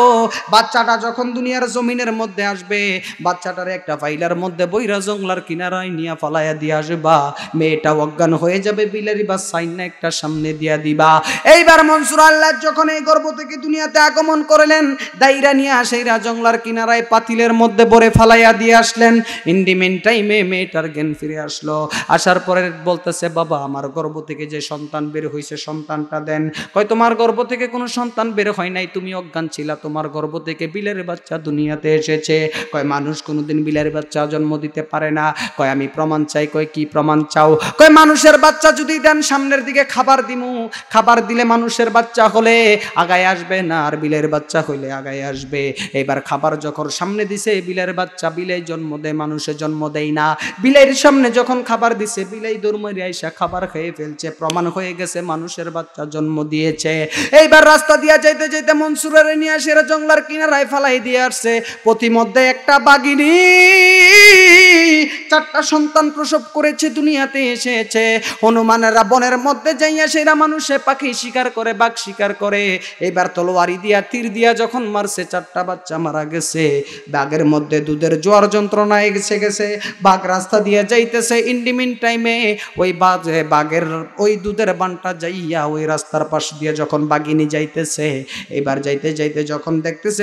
বাচ্চাটা যখন দুনিয়ার জমিনের মধ্যে আসবে, বাচ্চাটার একটা ফাইলার মধ্যে বইরা জংলার কিনারায় নিয়ে ফালাইয়া দিয়ে আসবা। মেয়েটা অজ্ঞান হয়ে যাবে, বিলেরি বা সাইনা একটা সামনে দিয়া দিবা। এইবার মনসুর আল্লাহ যখন এই গর্ভ থেকে দুনিয়াতে আগমন করলেন, দাইরা নিয়ে আসেরা জংলার কিনারায় পাতিলের মধ্যে ভরে ফালাইয়া দিয়ে আসলেন। ইন্ডিমেন টাইমে মেয়েটার জ্ঞান ফিরে আসলো। আসার পরে বলতেছে, বাবা আমার গর্ভ থেকে যে সন্তান বের হয়েছে সন্তানটা দেন। কয়, তোমার গর্ভ থেকে কোনো সন্তান বের হয় নাই, তুমি অজ্ঞান ছিলা, তোমার গর্ভ থেকে বিলের বাচ্চা দুনিয়াতে এসেছে। কয়, মানুষ কোনোদিন বিলের বাচ্চা জন্ম দিতে পারে না। কয়, আমি প্রমাণ চাই। কয়, কি প্রমাণ চাও? কয়, মানুষের বাচ্চা যদি দেন সামনের দিকে খাবার দিমু, খাবার দিলে মানুষের বাচ্চা হলে আগায় আসবে না, আর বিলের বাচ্চা হইলে আগায় আসবে। এবার খাবার যখন সামনে দিছে বিলের বাচ্চা, বিলেই জন্ম দেয়, মানুষে জন্ম দেয় না। বিলের সামনে যখন খাবার দিছে বিলেই দৌড়মারি আইসা খাবার খেয়ে ফেলছে, প্রমাণ হয়ে গেছে মানুষের বাচ্চা জন্ম দিয়েছে। এইবার রাস্তা দিয়া যাইতে যাইতে মনসুরের নিয়ে আসে জংলার কিনারায় ফালাই দিয়ে আসছে। প্রতিমধ্যে একটা বাঘিনী 4টা সন্তান প্রসব করেছে, দুনিয়াতে এসেছে। হনুমানেরা বনের মধ্যে যাইয়া সেরা মানুষে পাখি শিকার করে, বাঘ শিকার করে। এবার তলোয়ারি দিয়া তীর দিয়া যখন মারছে 4টা বাচ্চা মারা গেছে। বাঘের মধ্যে দুধের জোয়ার যন্ত্রণা এসে গেছে, বাঘ রাস্তা দিয়ে যাইতেছে। ইন্ডিমিন টাইমে ওই বাঘের ওই দুধের বানটা যাইয়া ওই রাস্তার পাশ দিয়ে যখন বাঘিনী যাইতেছে, এবার যাইতে যাইতে যখন দেখতেছে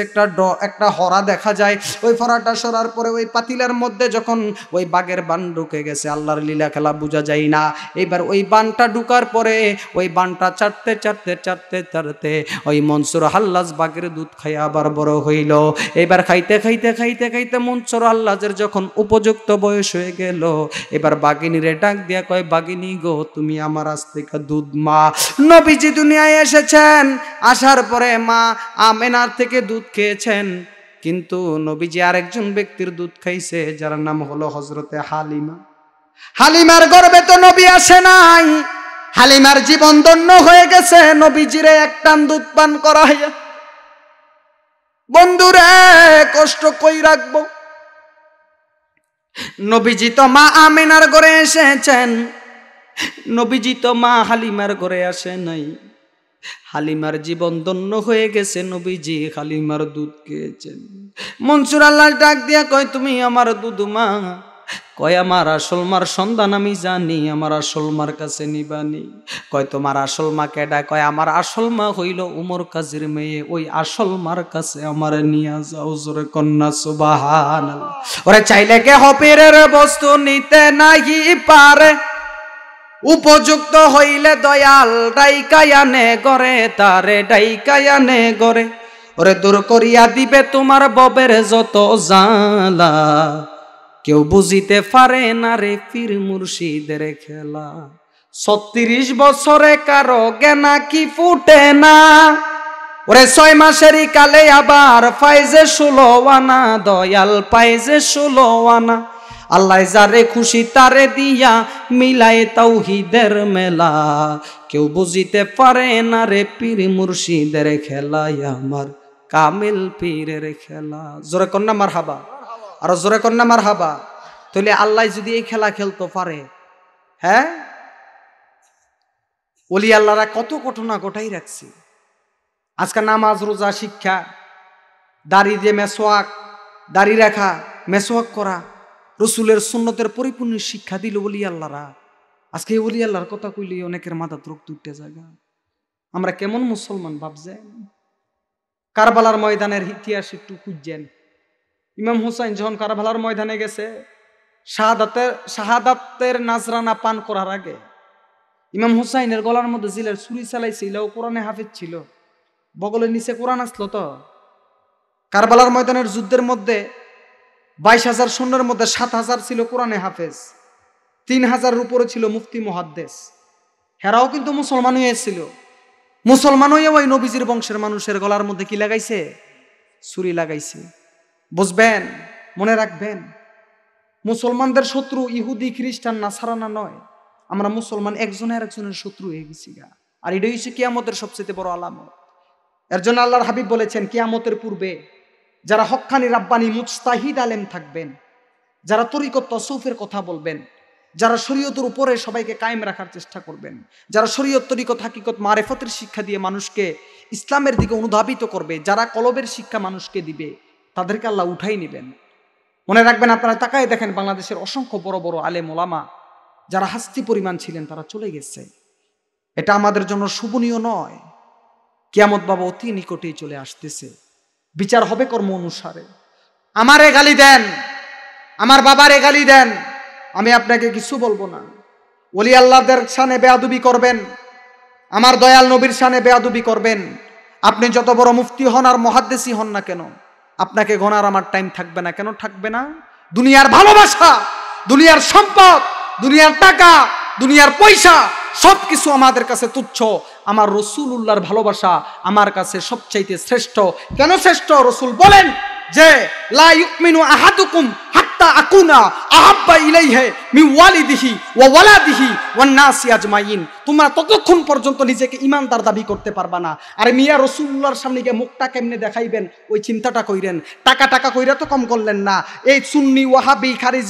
একটা হরা দেখা যায়। ওই ফরাটা সরার পরে ওই পাতিলার মধ্যে যখন ওই বাঘের বান ঢুকে গেছে, আল্লাহর লীলা খেলা বোঝা যায় না। এবার ওই বানটা ঢুকার পরে ওই বানটা চাটতে চাটতে চাটতে চাটতে ওই মনসুর হাল্লাজ বাঘের দুধ খাইয়া আবার বড় হইল। এবার খাইতে খাইতে খাইতে খাইতে মনসুর হাল্লাজের যখন উপযুক্ত বয়স হয়ে গেল, এবার বাঘিনীরে ডাক দিয়া কয়, বাঘিনী গো, তুমি আমার আজ থেকে দুধ মা। নবীজি দুনিয়ায় এসেছেন, আসার পরে মা আমেনার থেকে দুধ খেয়েছেন, কিন্তু নবীজি আরেকজন ব্যক্তির দুধ খাইছে, যার নাম হলো হযরতে হালিমা। হালিমার গর্ভে তো নবী আসে নাই, হালিমার জীবন ধন্য হয়ে গেছে নবীজিরে এক টান দুধ পান করাইয়া। বন্ধুরে, কষ্ট কই রাখবো, নবীজি তো মা আমেনার ঘরে এসেছেন, নবীজি তো মা হালিমার ঘরে আসে নাই। হালিমার জীবন ধন্য হয়ে গেছে, নবীজি হালিমার দুধ খেয়েছেন। মনসুর আল্লাহ ডাক দিয়া কয়, তুমি আমার দুধ মা? কয়, আমার আসল মার সন্ধান আমি জানি, আমার আসল মার কাছে নিবানি। কয়, তোমার আসল মা কেডা? কয়, আমার আসল মা হইল উমর কাজীর মেয়ে, ওই আসল মার কাছে আমার নিয়া যাও। জোরে কন্যা সুবহানাল্লাহ। ওরে চাইলে কে হপিরের বস্তু নিতে নাহি পারে, উপযুক্ত হইলে দয়াল ডাইকায়ানে গরে, তারে ডাইকায়ানে গরে। ওরে দূর করিয়া দিবে তোমার ববের যত জ্বালা, কেউ বুঝিতে পারে না রে পীর মুর্শিদের খেলা। 36 বছরে কারো জ্ঞানা কি ফুটে না, ওরে 6 মাসেরই কালে আবার পাইজে 16 আনা, দয়াল পাইজে 16 আনা। আল্লাহ যারে খুশি তারে দিয়া মিলায় তাওহীদের মেলা, কেউ বুঝিতে পারে না রে পীর মুর্শিদের খেলা, আমার কামিল পীরের খেলা। জোরে কন্যা মারহাবা, আর জোরে কন্যা মারহাবা। তাহলে আল্লাহ যদি এই খেলা খেলতে পারে, হ্যাঁ, ওলি আল্লাহরা কত ঘটনা ঘটাই রাখছে। আজকে নামাজ রোজা শিক্ষা, দাড়ি দিয়ে মেসওয়াক, দাড়ি রাখা, মেসওয়াক করা, রসুলের সুন্নতের পরিপূর্ণ শিক্ষা দিল ওলি আল্লাহরা। আজকে এই ওলি আল্লাহর কথা কইলে অনেকের মাথা রোগ তুটে জায়গা। আমরা কেমন মুসলমান ভাবছেন? কারবালার ময়দানের ইতিহাস একটু খুঁজছেন। ইমাম হুসাইন যখন কারবালার ময়দানে গেছে, শাহাদাতের নাজরানা পান করার আগে ইমাম হুসাইনের গলার মধ্যে জিলের ছুরি চালাইছিল, ও কোরআনে হাফেজ ছিল, বগলের নিচে কোরআন আসলো। তো কারবালার ময়দানের যুদ্ধের মধ্যে 22,000 সৈন্যের মধ্যে 7,000 ছিল কোরআনে হাফেজ, 3,000-এর উপরে ছিল মুফতি মুহাদ্দিস। হেরাও কিন্তু মুসলমান হয়েছিল। মুসলমান হয়ে ওই নবীজির বংশের মানুষের গলার মধ্যে কি লাগাইছে? ছুরি লাগাইছে। বুঝবেন, মনে রাখবেন, মুসলমানদের শত্রু ইহুদি খ্রিস্টান নাসারানা নয়, আমরা মুসলমান একজনের শত্রু হয়ে গেছি গা। আর এটাই হচ্ছে কিয়ামতের সবচেয়ে বড় আলামত। এর জন্য আল্লাহর হাবিব বলেছেন, কিয়ামতের পূর্বে যারা হক্কানি রাব্বানি মুজতাহিদ আলেম থাকবেন, যারা তরিকত তসৌফের কথা বলবেন, যারা শরীয়তের উপরে সবাইকে কায়েম রাখার চেষ্টা করবেন, যারা শরীয়ত তরিকত হাকিকত মারেফতের শিক্ষা দিয়ে মানুষকে ইসলামের দিকে অনুধাবিত করবে, যারা কলবের শিক্ষা মানুষকে দিবে, তাদেরকে আল্লাহ উঠাই নেবেন। মনে রাখবেন, আপনারা তাকায় দেখেন বাংলাদেশের অসংখ্য বড় বড় আলেম ওলামা যারা হাস্তি পরিমাণ ছিলেন তারা চলে গেছে। এটা আমাদের জন্য শুভনীয় নয়। কিয়ামত বাবা অতি নিকটেই চলে আসতেছে, বিচার হবে কর্ম অনুসারে। আমারে গালি দেন, আমার বাবারে গালি দেন, আমি আপনাকে কিছু বলবো না। ওলি আল্লাহদের শানে বেয়াদবি করবেন, আমার দয়াল নবীর শানে বেয়াদবি করবেন, আপনি যত বড় মুফতি হন আর মুহাদ্দিসই হন না কেন, আপনাকে গোনার আমার টাইম থাকবে না। কেন থাকবে না? দুনিয়ার ভালোবাসা, দুনিয়ার সম্পদ, দুনিয়ার টাকা, দুনিয়ার পয়সা সবকিছু আমাদের কাছে তুচ্ছ। আমার রাসূলুল্লাহর ভালোবাসা আমার কাছে সবচাইতে শ্রেষ্ঠ। কেন শ্রেষ্ঠ? রাসূল বলেন যে লা ইউমিনু আহাদুকুম হাত্তা আকুনা আহাব্বা ইলাইহি মিন ওয়ালিদিহি ওয়া ওয়ালাদিহি ওয়ান নাসি আজমাইন। তোমরা ততক্ষণ পর্যন্ত নিজেকে ঈমানদার দাবি করতে পারবা না। আরে মিয়া, রাসূলুল্লাহর সামনে গিয়ে মুখটা কেমনে দেখাইবেন ওই চিন্তাটা কইরেন। টাকা কইরা তো কম করলেন না। এই সুন্নি ওয়াহাবি খারিজি